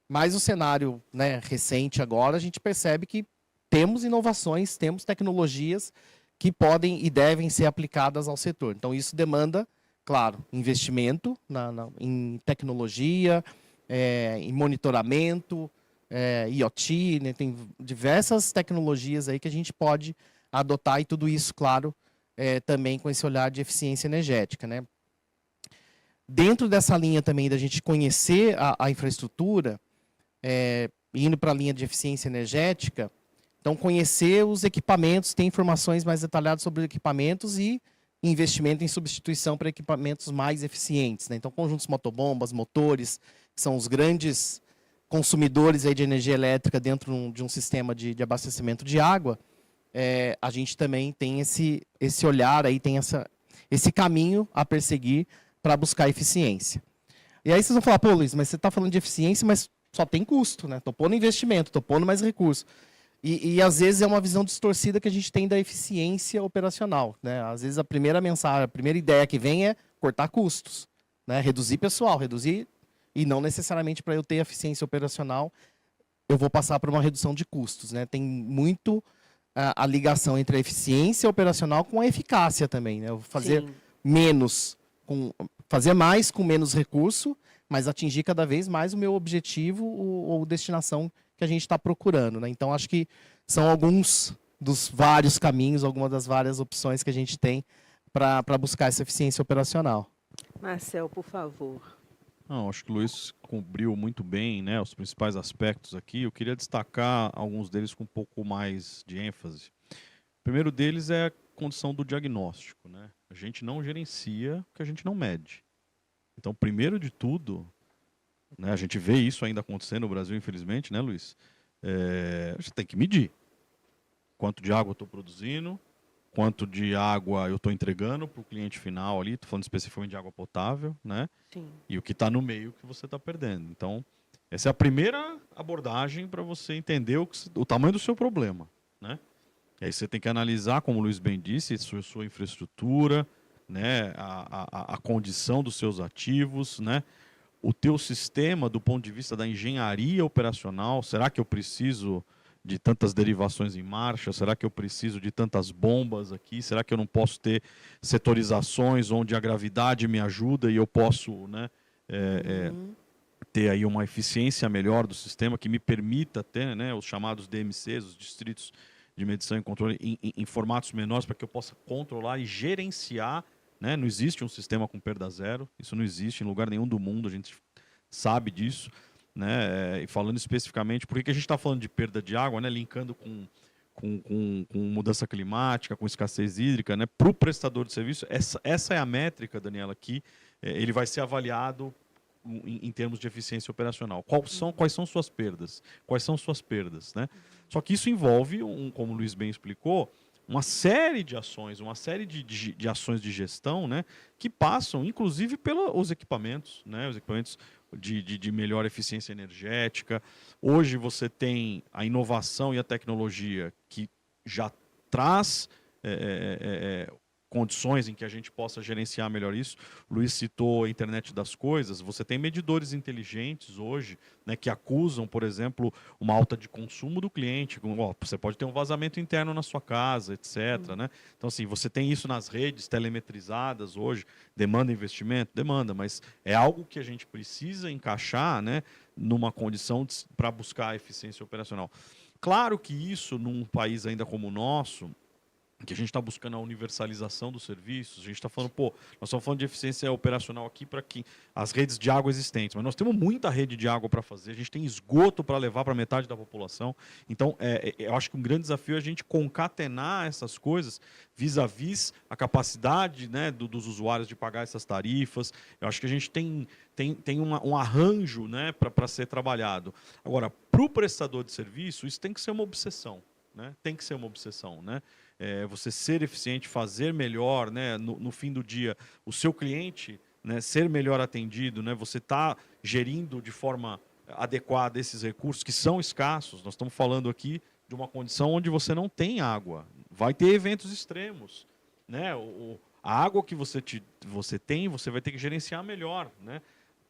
mas o cenário, né, recente agora, a gente percebe que temos inovações, temos tecnologias que podem e devem ser aplicadas ao setor. Então, isso demanda, claro, investimento em tecnologia, em monitoramento, IoT, né, tem diversas tecnologias aí que a gente pode adotar e tudo isso, claro, também com esse olhar de eficiência energética, né? Dentro dessa linha também da gente conhecer a infraestrutura, indo para a linha de eficiência energética, então conhecer os equipamentos, ter informações mais detalhadas sobre os equipamentos e investimento em substituição para equipamentos mais eficientes, né? Então, conjuntos motobombas, motores, que são os grandes consumidores aí de energia elétrica dentro de um sistema de abastecimento de água, a gente também tem esse olhar, aí tem esse caminho a perseguir para buscar eficiência. E aí vocês vão falar, pô, Luiz, mas você está falando de eficiência, mas só tem custo, né? Estou pondo investimento, estou pondo mais recurso. E às vezes é uma visão distorcida que a gente tem da eficiência operacional, né? Às vezes a primeira mensagem, a primeira ideia que vem é cortar custos, né? Reduzir pessoal, e não necessariamente para eu ter eficiência operacional, eu vou passar por uma redução de custos, né? Tem muito a ligação entre a eficiência operacional com a eficácia também, né? Eu vou fazer fazer mais com menos recurso, mas atingir cada vez mais o meu objetivo ou destinação que a gente está procurando, né? Então, acho que são alguns dos vários caminhos, algumas das várias opções que a gente tem para buscar essa eficiência operacional. Marcel, por favor. Não, acho que o Luiz cobriu muito bem, né, os principais aspectos aqui. Eu queria destacar alguns deles com um pouco mais de ênfase. O primeiro deles é a condição do diagnóstico, né? A gente não gerencia o que a gente não mede. Então, primeiro de tudo, né, a gente vê isso ainda acontecendo no Brasil, infelizmente, né, Luiz? A gente tem que medir. Quanto de água eu estou produzindo, quanto de água eu estou entregando para o cliente final ali, estou falando especificamente de água potável, né? Sim. E o que está no meio que você está perdendo. Então, essa é a primeira abordagem para você entender o tamanho do seu problema, né? E aí você tem que analisar, como o Luiz bem disse, sua infraestrutura, né? A condição dos seus ativos, né? O teu sistema do ponto de vista da engenharia operacional. Será que eu preciso de tantas derivações em marcha? Será que eu preciso de tantas bombas aqui? Será que eu não posso ter setorizações onde a gravidade me ajuda e eu posso, né, ter aí uma eficiência melhor do sistema que me permita ter, né, os chamados DMCs, os distritos de medição e controle, em formatos menores, para que eu possa controlar e gerenciar, né? Não existe um sistema com perda zero, isso não existe em lugar nenhum do mundo, a gente sabe disso. Né? E falando especificamente, por que a gente está falando de perda de água, né? Linkando com mudança climática, com escassez hídrica, né? Para o prestador de serviço, essa é a métrica, Daniela, que ele vai ser avaliado em termos de eficiência operacional. Quais são suas perdas? Quais são suas perdas? Né? Só que isso envolve, como o Luiz bem explicou, uma série de ações, uma série de ações de gestão, né, que passam, inclusive, pelos equipamentos, né, os equipamentos de melhor eficiência energética. Hoje você tem a inovação e a tecnologia que já traz condições em que a gente possa gerenciar melhor isso. O Luiz citou a internet das coisas. Você tem medidores inteligentes hoje, né, que acusam, por exemplo, uma alta de consumo do cliente. Você pode ter um vazamento interno na sua casa, etc. Né? Então, assim, você tem isso nas redes telemetrizadas hoje. Demanda investimento? Demanda, mas é algo que a gente precisa encaixar, né, numa condição para buscar a eficiência operacional. Claro que isso, num país ainda como o nosso, que a gente está buscando a universalização dos serviços, a gente está falando, nós estamos falando de eficiência operacional aqui para que as redes de água existentes, mas nós temos muita rede de água para fazer, a gente tem esgoto para levar para metade da população, então eu acho que um grande desafio é a gente concatenar essas coisas vis-à-vis a capacidade, né, dos usuários de pagar essas tarifas. Eu acho que a gente tem um arranjo, né, para ser trabalhado. Agora, para o prestador de serviço, isso tem que ser uma obsessão. Né? Tem que ser uma obsessão, né? Você ser eficiente, fazer melhor, né? No fim do dia, o seu cliente, né, ser melhor atendido, né? Você está gerindo de forma adequada esses recursos que são escassos. Nós estamos falando aqui de uma condição onde você não tem água. Vai ter eventos extremos, né? A água que você tem, você vai ter que gerenciar melhor, né?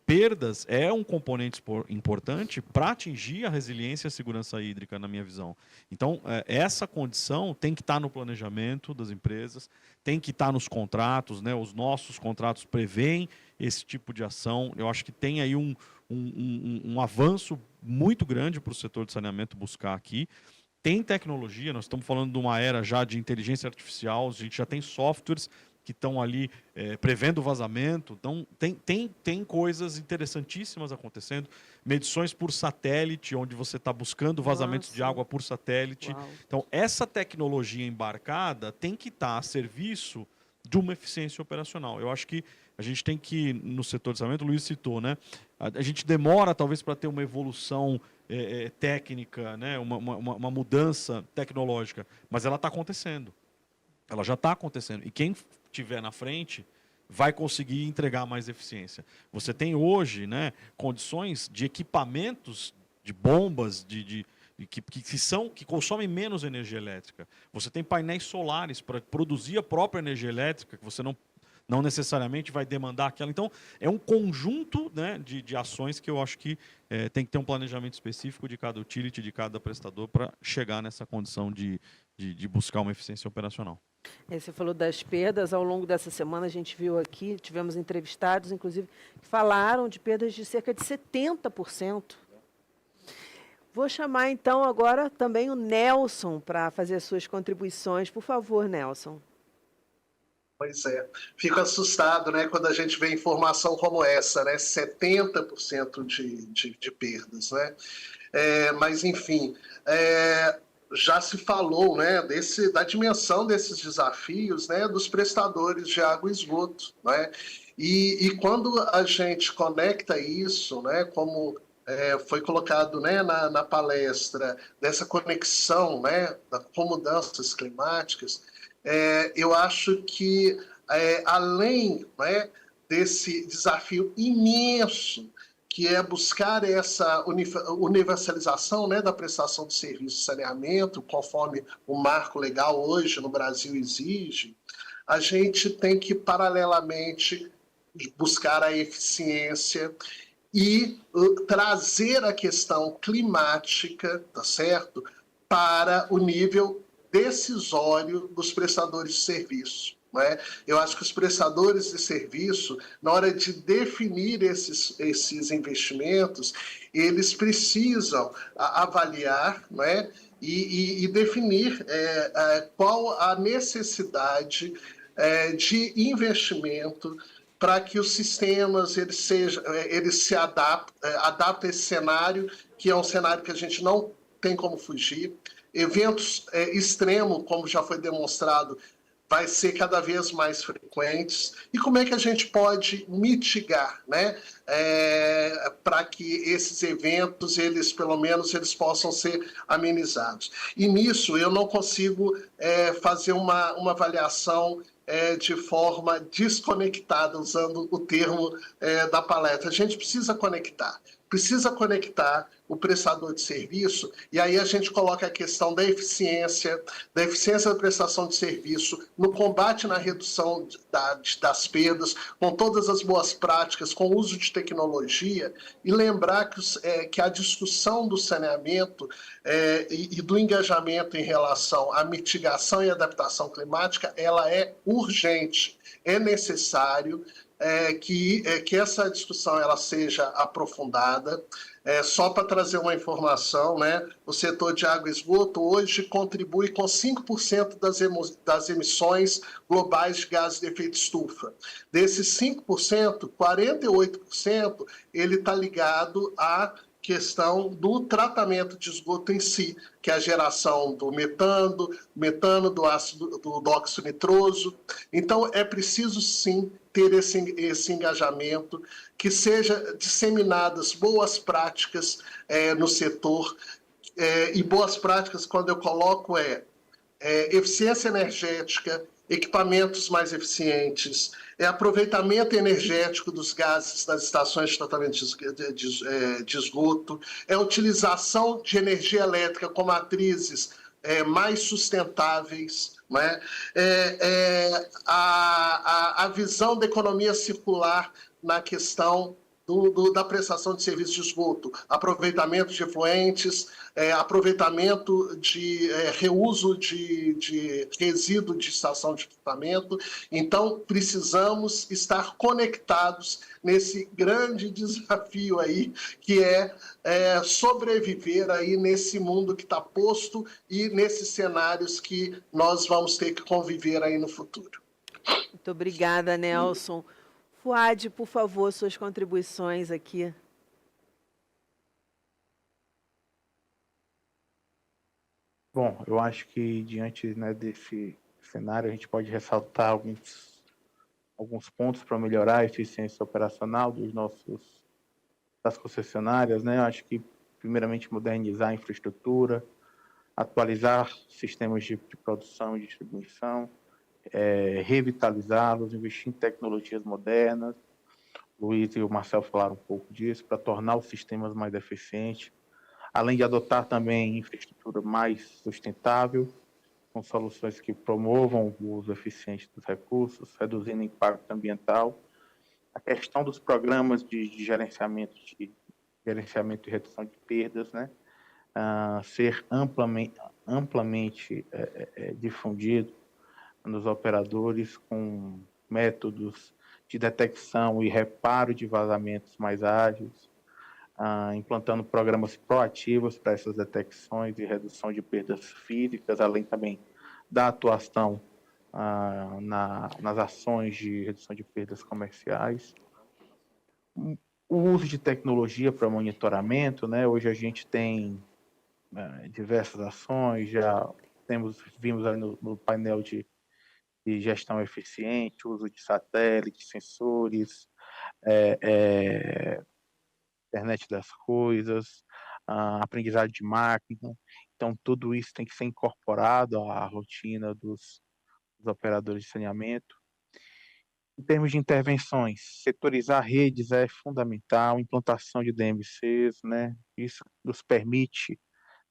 Perdas é um componente importante para atingir a resiliência e a segurança hídrica, na minha visão. Então, essa condição tem que estar no planejamento das empresas, tem que estar nos contratos, né? Os nossos contratos prevêem esse tipo de ação. Eu acho que tem aí um avanço muito grande para o setor de saneamento buscar aqui. Tem tecnologia, nós estamos falando de uma era já de inteligência artificial, a gente já tem softwares que estão ali prevendo o vazamento. Então, tem coisas interessantíssimas acontecendo. Medições por satélite, onde você está buscando vazamentos de água por satélite. Uau. Então, essa tecnologia embarcada tem que estar a serviço de uma eficiência operacional. Eu acho que a gente tem que, no setor de saneamento, o Luiz citou, né? A gente demora, talvez, para ter uma evolução técnica, né? Uma mudança tecnológica, mas ela está acontecendo. Ela já está acontecendo. E quem estiver na frente vai conseguir entregar mais eficiência. Você tem hoje, né, condições de equipamentos, de bombas, que consomem menos energia elétrica. Você tem painéis solares para produzir a própria energia elétrica, que você não necessariamente vai demandar aquela. Então, é um conjunto, né, de ações que eu acho que tem que ter um planejamento específico de cada utility, de cada prestador, para chegar nessa condição de buscar uma eficiência operacional. Você falou das perdas. Ao longo dessa semana, a gente viu aqui, tivemos entrevistados, inclusive, que falaram de perdas de cerca de 70%. Vou chamar, então, agora também o Nelson para fazer as suas contribuições. Por favor, Nelson. Pois é, fico assustado, né, quando a gente vê informação como essa, né, 70% de perdas, né, mas enfim, já se falou, né, da dimensão desses desafios, né, dos prestadores de água e esgoto, né, e quando a gente conecta isso, né, como foi colocado, né, na palestra, dessa conexão, né, com mudanças climáticas, eu acho que, além, né, desse desafio imenso, que é buscar essa universalização, né, da prestação de serviço de saneamento, conforme o marco legal hoje no Brasil exige, a gente tem que, paralelamente, buscar a eficiência e trazer a questão climática, tá certo, para o nível decisório dos prestadores de serviço. Né? Eu acho que os prestadores de serviço, na hora de definir esses investimentos, eles precisam avaliar, né, e definir qual a necessidade de investimento para que os sistemas eles se adaptem a esse cenário, que é um cenário que a gente não tem como fugir. Eventos extremos, como já foi demonstrado, vai ser cada vez mais frequentes, e como é que a gente pode mitigar, né, para que esses eventos, eles pelo menos eles possam ser amenizados. E nisso eu não consigo fazer uma avaliação de forma desconectada, usando o termo da palestra. A gente precisa conectar o prestador de serviço, e aí a gente coloca a questão da eficiência da prestação de serviço, no combate na redução das perdas, com todas as boas práticas, com o uso de tecnologia, e lembrar que a discussão do saneamento e do engajamento em relação à mitigação e adaptação climática, ela é urgente, é necessário que essa discussão ela seja aprofundada. Só para trazer uma informação, né, o setor de água e esgoto hoje contribui com 5% das emissões globais de gases de efeito estufa. Desses 5%, 48% ele está ligado à questão do tratamento de esgoto em si, que é a geração do metano, do óxido nitroso. Então, é preciso, sim, ter esse engajamento, que seja disseminadas boas práticas no setor, e boas práticas, quando eu coloco, eficiência energética, equipamentos mais eficientes, aproveitamento energético dos gases das estações de tratamento de esgoto, utilização de energia elétrica com matrizes mais sustentáveis, né? A visão da economia circular na questão da prestação de serviços de esgoto, aproveitamento de efluentes, aproveitamento de reuso de resíduo de estação de tratamento. Então, precisamos estar conectados nesse grande desafio aí, que sobreviver aí nesse mundo que está posto e nesses cenários que nós vamos ter que conviver aí no futuro. Muito obrigada, Nelson. Fuad, por favor, suas contribuições aqui. Bom, eu acho que diante, né, desse cenário a gente pode ressaltar alguns pontos para melhorar a eficiência operacional das concessionárias, né? Eu acho que primeiramente modernizar a infraestrutura, atualizar sistemas de produção e distribuição, revitalizá-los, investir em tecnologias modernas. O Luiz e o Marcel falaram um pouco disso, para tornar os sistemas mais eficientes, além de adotar também infraestrutura mais sustentável, com soluções que promovam o uso eficiente dos recursos, reduzindo o impacto ambiental. A questão dos programas de gerenciamento e redução de perdas, né? Ser amplamente difundido nos operadores, com métodos de detecção e reparo de vazamentos mais ágeis, implantando programas proativos para essas detecções e redução de perdas físicas, além também da atuação nas ações de redução de perdas comerciais. O uso de tecnologia para monitoramento, né? Hoje a gente tem diversas ações, vimos ali no painel de gestão eficiente, uso de satélites, sensores, internet das coisas, aprendizado de máquina. Então, tudo isso tem que ser incorporado à rotina dos operadores de saneamento. Em termos de intervenções, setorizar redes é fundamental, implantação de DMCs, né? Isso nos permite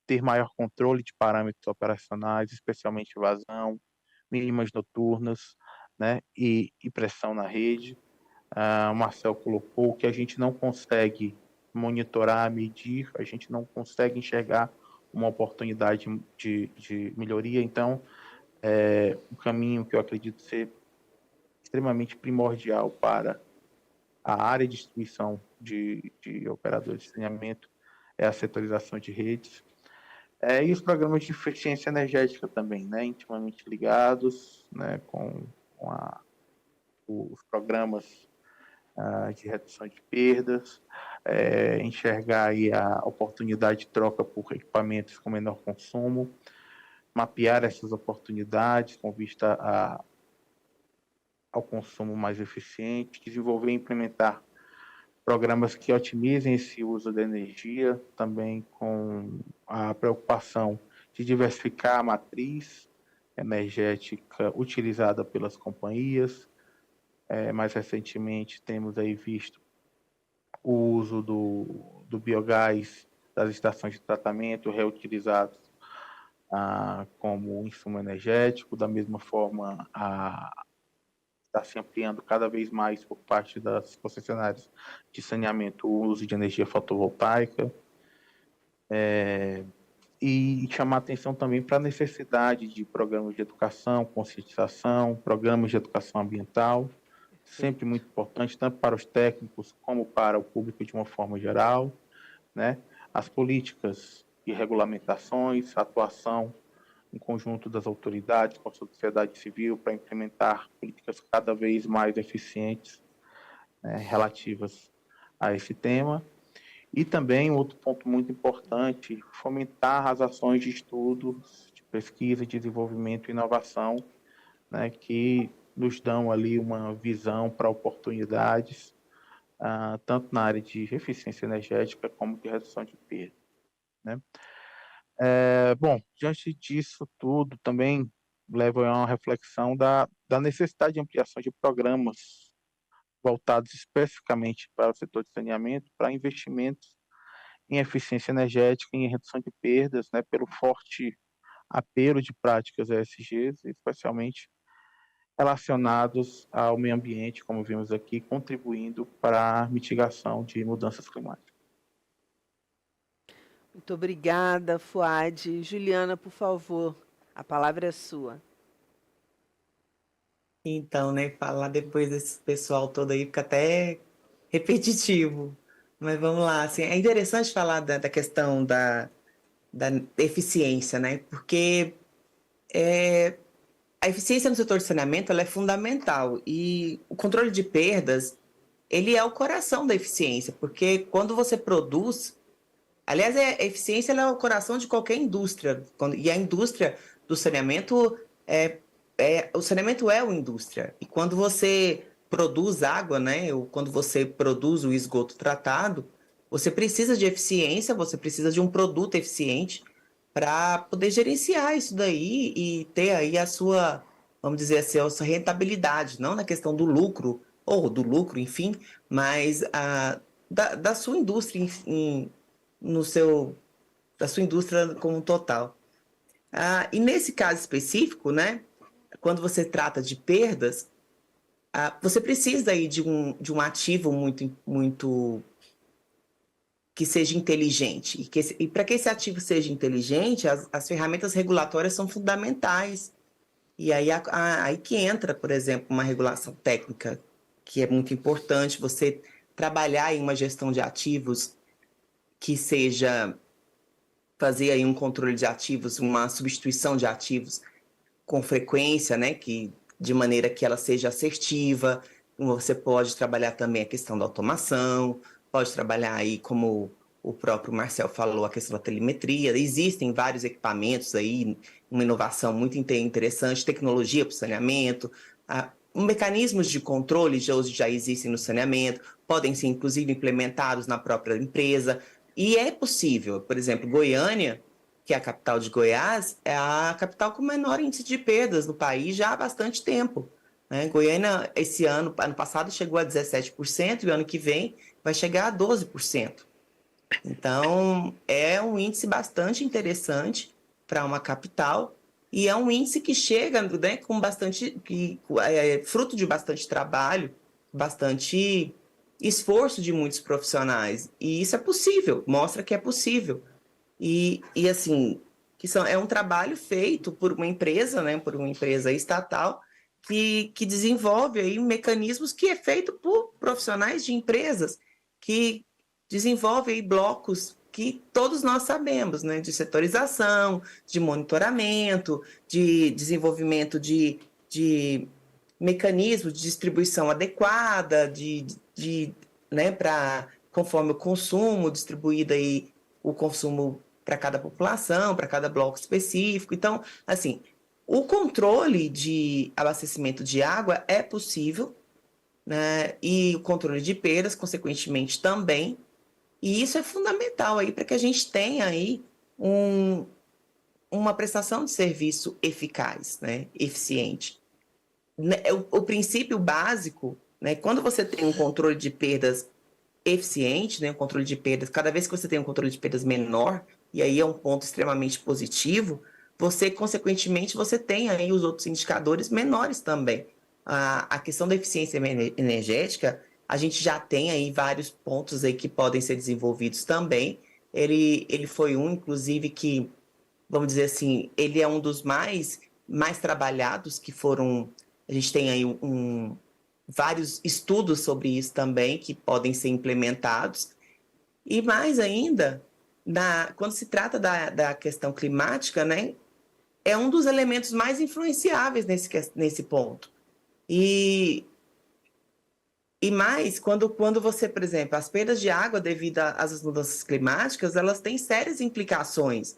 ter maior controle de parâmetros operacionais, especialmente vazão, mínimas noturnas, né? E pressão na rede. O Marcel colocou que a gente não consegue monitorar, medir, a gente não consegue enxergar uma oportunidade de melhoria. Então, um caminho que eu acredito ser extremamente primordial para a área de distribuição de operadores de saneamento é a setorização de redes. E os programas de eficiência energética também, né, intimamente ligados, né, com os programas de redução de perdas, enxergar aí a oportunidade de troca por equipamentos com menor consumo, mapear essas oportunidades com vista ao consumo mais eficiente, desenvolver e implementar programas que otimizem esse uso da energia, também com a preocupação de diversificar a matriz energética utilizada pelas companhias. Mais recentemente, temos aí visto o uso do biogás das estações de tratamento reutilizados como insumo energético. Da mesma forma, está se ampliando cada vez mais por parte das concessionárias de saneamento o uso de energia fotovoltaica. E chamar atenção também para a necessidade de programas de educação, conscientização, programas de educação ambiental, sempre muito importante, tanto para os técnicos como para o público de uma forma geral, né? As políticas e regulamentações, a atuação em conjunto das autoridades com a sociedade civil para implementar políticas cada vez mais eficientes, né, relativas a esse tema. E também, outro ponto muito importante, fomentar as ações de estudos, de pesquisa, desenvolvimento e inovação, né, que nos dão ali uma visão para oportunidades, tanto na área de eficiência energética como de redução de perda, né? Bom, diante disso tudo, também leva a uma reflexão da necessidade de ampliação de programas voltados especificamente para o setor de saneamento, para investimentos em eficiência energética e em redução de perdas, né, pelo forte apelo de práticas ESGs, especialmente relacionados ao meio ambiente, como vimos aqui, contribuindo para a mitigação de mudanças climáticas. Muito obrigada, Fuad. Juliana, por favor, a palavra é sua. Então, né, falar depois desse pessoal todo aí fica até repetitivo. Mas vamos lá, assim, é interessante falar da questão da eficiência, né? Porque a eficiência no setor de saneamento ela é fundamental e o controle de perdas, ele é o coração da eficiência, porque quando você produz, aliás, a eficiência ela é o coração de qualquer indústria, e a indústria do saneamento o saneamento é uma indústria. E quando você produz água, né, ou quando você produz o esgoto tratado, você precisa de eficiência, você precisa de um produto eficiente para poder gerenciar isso daí e ter aí a sua, vamos dizer assim, a sua rentabilidade, não na questão do lucro, ou do lucro, enfim, mas da sua indústria da sua indústria como um total. E nesse caso específico, né, quando você trata de perdas, você precisa aí de um ativo muito que seja inteligente. E para que esse ativo seja inteligente, as ferramentas regulatórias são fundamentais. E aí que entra, por exemplo, uma regulação técnica, que é muito importante, você trabalhar em uma gestão de ativos que seja fazer aí um controle de ativos, uma substituição de ativos com frequência, né, de maneira que ela seja assertiva. Você pode trabalhar também a questão da automação, pode trabalhar aí, como o próprio Marcel falou, a questão da telemetria. Existem vários equipamentos aí, uma inovação muito interessante, tecnologia para o saneamento, mecanismos de controle já existem no saneamento, podem ser inclusive implementados na própria empresa, e é possível. Por exemplo, Goiânia, que é a capital de Goiás, é a capital com o menor índice de perdas no país já há bastante tempo, né? Goiânia, esse ano passado, chegou a 17%, e o ano que vem vai chegar a 12%. Então, é um índice bastante interessante para uma capital, e é um índice que chega, né, com fruto de bastante trabalho, bastante esforço de muitos profissionais. E isso é possível, mostra que é possível. E assim, é um trabalho feito por uma empresa, né, por uma empresa estatal, que desenvolve aí mecanismos que é feito por profissionais de empresas, que desenvolvem aí blocos que todos nós sabemos, né, de setorização, de monitoramento, de desenvolvimento de mecanismos de distribuição adequada, né, conforme o consumo, distribuído aí o consumo para cada população, para cada bloco específico. Então, assim, O controle de abastecimento de água é possível, né? E o controle de perdas, consequentemente, também. E isso é fundamental aí para que a gente tenha aí uma prestação de serviço eficaz, né? Eficiente. O princípio básico, né? Quando você tem um controle de perdas eficiente, né? Um controle de perdas, cada vez que você tem um controle de perdas menor, e aí é um ponto extremamente positivo, você, consequentemente, você tem aí os outros indicadores menores também. A questão da eficiência energética, a gente já tem aí vários pontos aí que podem ser desenvolvidos também. Ele foi inclusive, que, vamos dizer assim, ele é um dos mais trabalhados que foram. A gente tem aí vários estudos sobre isso também que podem ser implementados. E mais ainda, quando se trata da questão climática, né, é um dos elementos mais influenciáveis nesse ponto. E mais, quando você, por exemplo, as perdas de água devido às mudanças climáticas, elas têm sérias implicações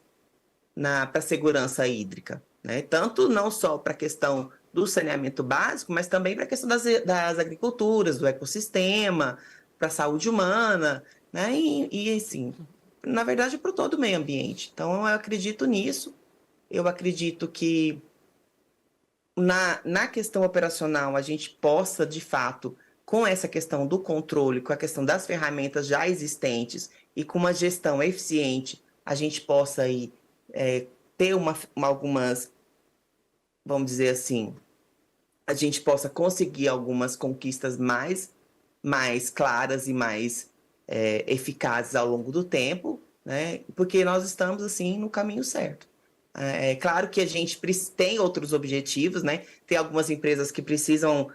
para a segurança hídrica, né? Tanto não só para a questão do saneamento básico, mas também para a questão das agriculturas, do ecossistema, para a saúde humana, né? E assim, na verdade, para todo o meio ambiente. Então, eu acredito nisso. Eu acredito que na questão operacional a gente possa, de fato, com essa questão do controle, com a questão das ferramentas já existentes e com uma gestão eficiente, a gente possa aí, ter algumas, vamos dizer assim, a gente possa conseguir algumas conquistas mais claras e mais eficazes ao longo do tempo, né? Porque nós estamos, assim, no caminho certo. É claro que a gente tem outros objetivos, né? Tem algumas empresas que precisam,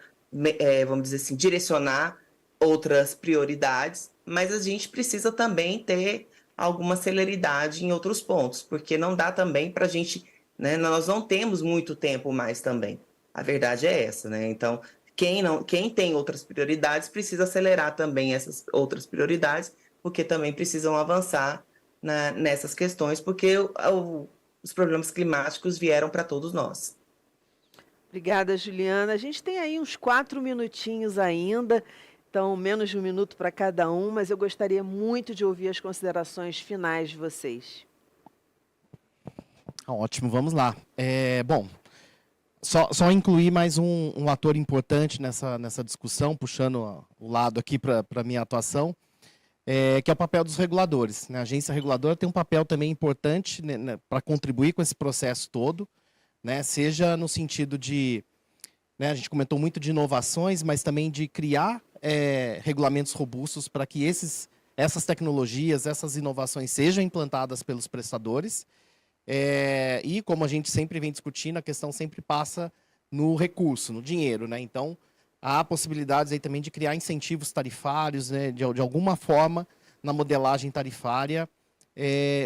vamos dizer assim, direcionar outras prioridades, mas a gente precisa também ter alguma celeridade em outros pontos, porque não dá também para a gente, né? Nós não temos muito tempo mais também. A verdade é essa, né? Então, quem tem outras prioridades precisa acelerar também essas outras prioridades, porque também precisam avançar nessas questões, porque os problemas climáticos vieram para todos nós. Obrigada, Juliana. A gente tem aí uns 4 minutinhos ainda, então menos de 1 minuto para cada um, mas eu gostaria muito de ouvir as considerações finais de vocês. Ótimo, vamos lá. Bom, só incluir mais um ator importante nessa discussão, puxando o lado aqui para a minha atuação, que é o papel dos reguladores, né? A agência reguladora tem um papel também importante, né, para contribuir com esse processo todo, né? Seja no sentido de, né, a gente comentou muito de inovações, mas também de criar regulamentos robustos para que essas tecnologias, essas inovações sejam implantadas pelos prestadores. E como a gente sempre vem discutindo, a questão sempre passa no recurso, no dinheiro, né? Então, há possibilidades aí também de criar incentivos tarifários, né? De alguma forma, na modelagem tarifária,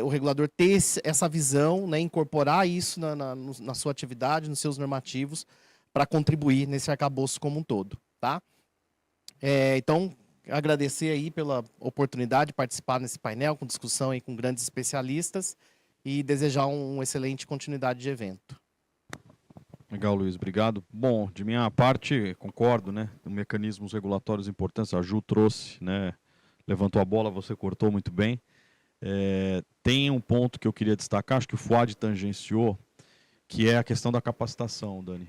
o regulador ter essa visão, né? Incorporar isso na sua atividade, nos seus normativos, para contribuir nesse arcabouço como um todo, tá? Então, agradecer aí pela oportunidade de participar nesse painel, com discussão aí com grandes especialistas, e desejar uma excelente continuidade de evento. Legal, Luiz, obrigado. Bom, de minha parte, concordo, né? Mecanismos regulatórios importantes, a Ju trouxe, né? Levantou a bola, você cortou muito bem. Tem um ponto que eu queria destacar, acho que o Fuad tangenciou, que é a questão da capacitação, Dani.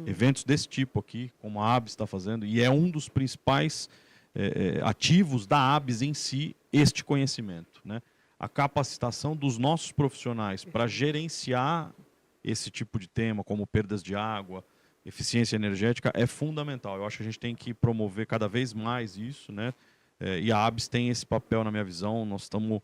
Eventos desse tipo aqui, como a ABS está fazendo, e é um dos principais ativos da ABS em si, este conhecimento, né? A capacitação dos nossos profissionais para gerenciar esse tipo de tema, como perdas de água, eficiência energética, é fundamental. Eu acho que a gente tem que promover cada vez mais isso, né? E a ABS tem esse papel, na minha visão. Nós estamos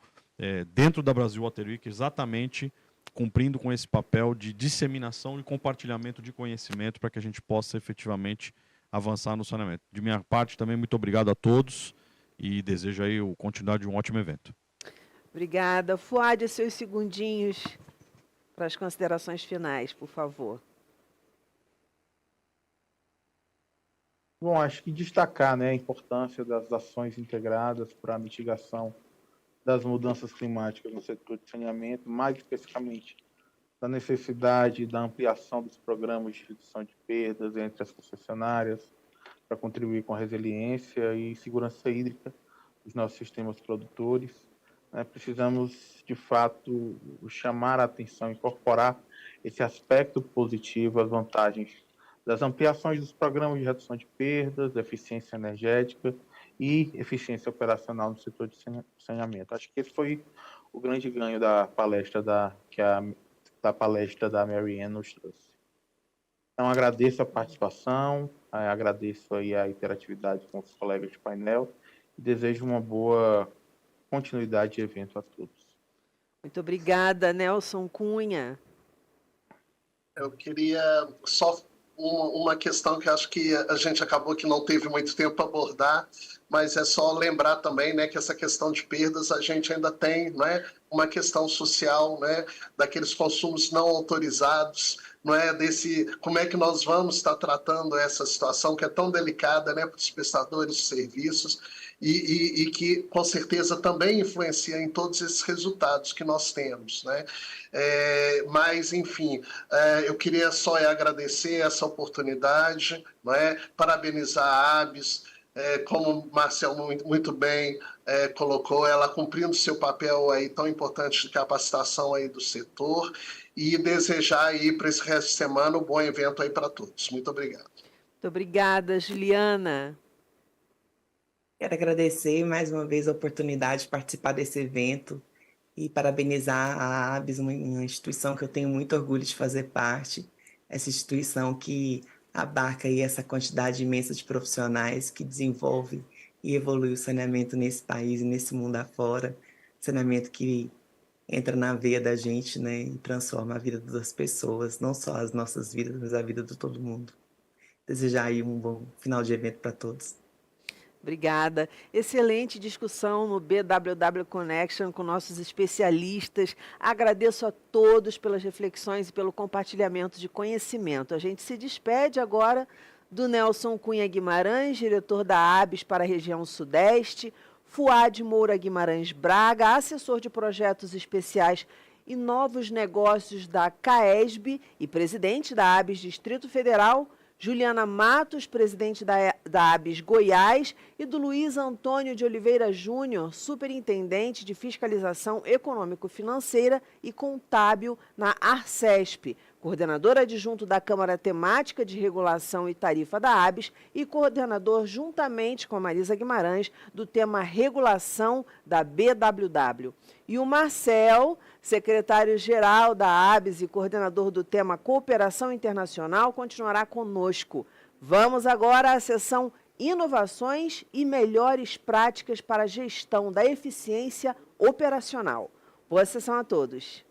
dentro da Brasil Water Week exatamente cumprindo com esse papel de disseminação e compartilhamento de conhecimento para que a gente possa efetivamente avançar no saneamento. De minha parte também, muito obrigado a todos e desejo aí a continuidade de um ótimo evento. Obrigada. Fuad, seus segundinhos para as considerações finais, por favor. Bom, acho que destacar, né, a importância das ações integradas para a mitigação das mudanças climáticas no setor de saneamento, mais especificamente da necessidade da ampliação dos programas de redução de perdas entre as concessionárias para contribuir com a resiliência e segurança hídrica dos nossos sistemas produtores. Precisamos, de fato, chamar a atenção, incorporar esse aspecto positivo, as vantagens das ampliações dos programas de redução de perdas, da eficiência energética e eficiência operacional no setor de saneamento. Acho que esse foi o grande ganho da palestra da Mary Ann nos trouxe. Então, agradeço a participação, agradeço aí a interatividade com os colegas de painel e desejo uma boa continuidade de evento a todos. Muito obrigada, Nelson Cunha. Eu queria só uma questão que acho que a gente acabou que não teve muito tempo para abordar, mas é só lembrar também, né, que essa questão de perdas a gente ainda tem, né, uma questão social, né, daqueles consumos não autorizados, não é, como é que nós vamos estar tratando essa situação que é tão delicada, né, para os prestadores de serviços e que com certeza também influencia em todos esses resultados que nós temos, né? Mas, enfim, eu queria só agradecer essa oportunidade, não é? Parabenizar a ABS, como o Marcel muito bem colocou, ela cumprindo seu papel aí tão importante de capacitação aí do setor e desejar aí para esse resto de semana um bom evento aí para todos. Muito obrigado. Muito obrigada, Juliana. Quero agradecer mais uma vez a oportunidade de participar desse evento e parabenizar a ABS, uma instituição que eu tenho muito orgulho de fazer parte, essa instituição que abarca aí essa quantidade imensa de profissionais que desenvolve e evolui o saneamento nesse país e nesse mundo afora, saneamento que entra na veia da gente, né, e transforma a vida das pessoas, não só as nossas vidas, mas a vida de todo mundo. Desejar aí um bom final de evento para todos. Obrigada. Excelente discussão no BWW Connection com nossos especialistas. Agradeço a todos pelas reflexões e pelo compartilhamento de conhecimento. A gente se despede agora do Nelson Cunha Guimarães, diretor da ABS para a região Sudeste, Fuad Moura Guimarães Braga, assessor de projetos especiais e novos negócios da CAESB e presidente da ABS Distrito Federal, Juliana Matos, presidente da ABS Goiás, e do Luiz Antônio de Oliveira Júnior, superintendente de Fiscalização Econômico-Financeira e Contábil na Arcesp, coordenador adjunto da Câmara Temática de Regulação e Tarifa da ABS e coordenador, juntamente com a Marisa Guimarães, do tema Regulação da BWW. E o Marcel, secretário-geral da ABS e coordenador do tema Cooperação Internacional, continuará conosco. Vamos agora à sessão Inovações e Melhores Práticas para a Gestão da Eficiência Operacional. Boa sessão a todos.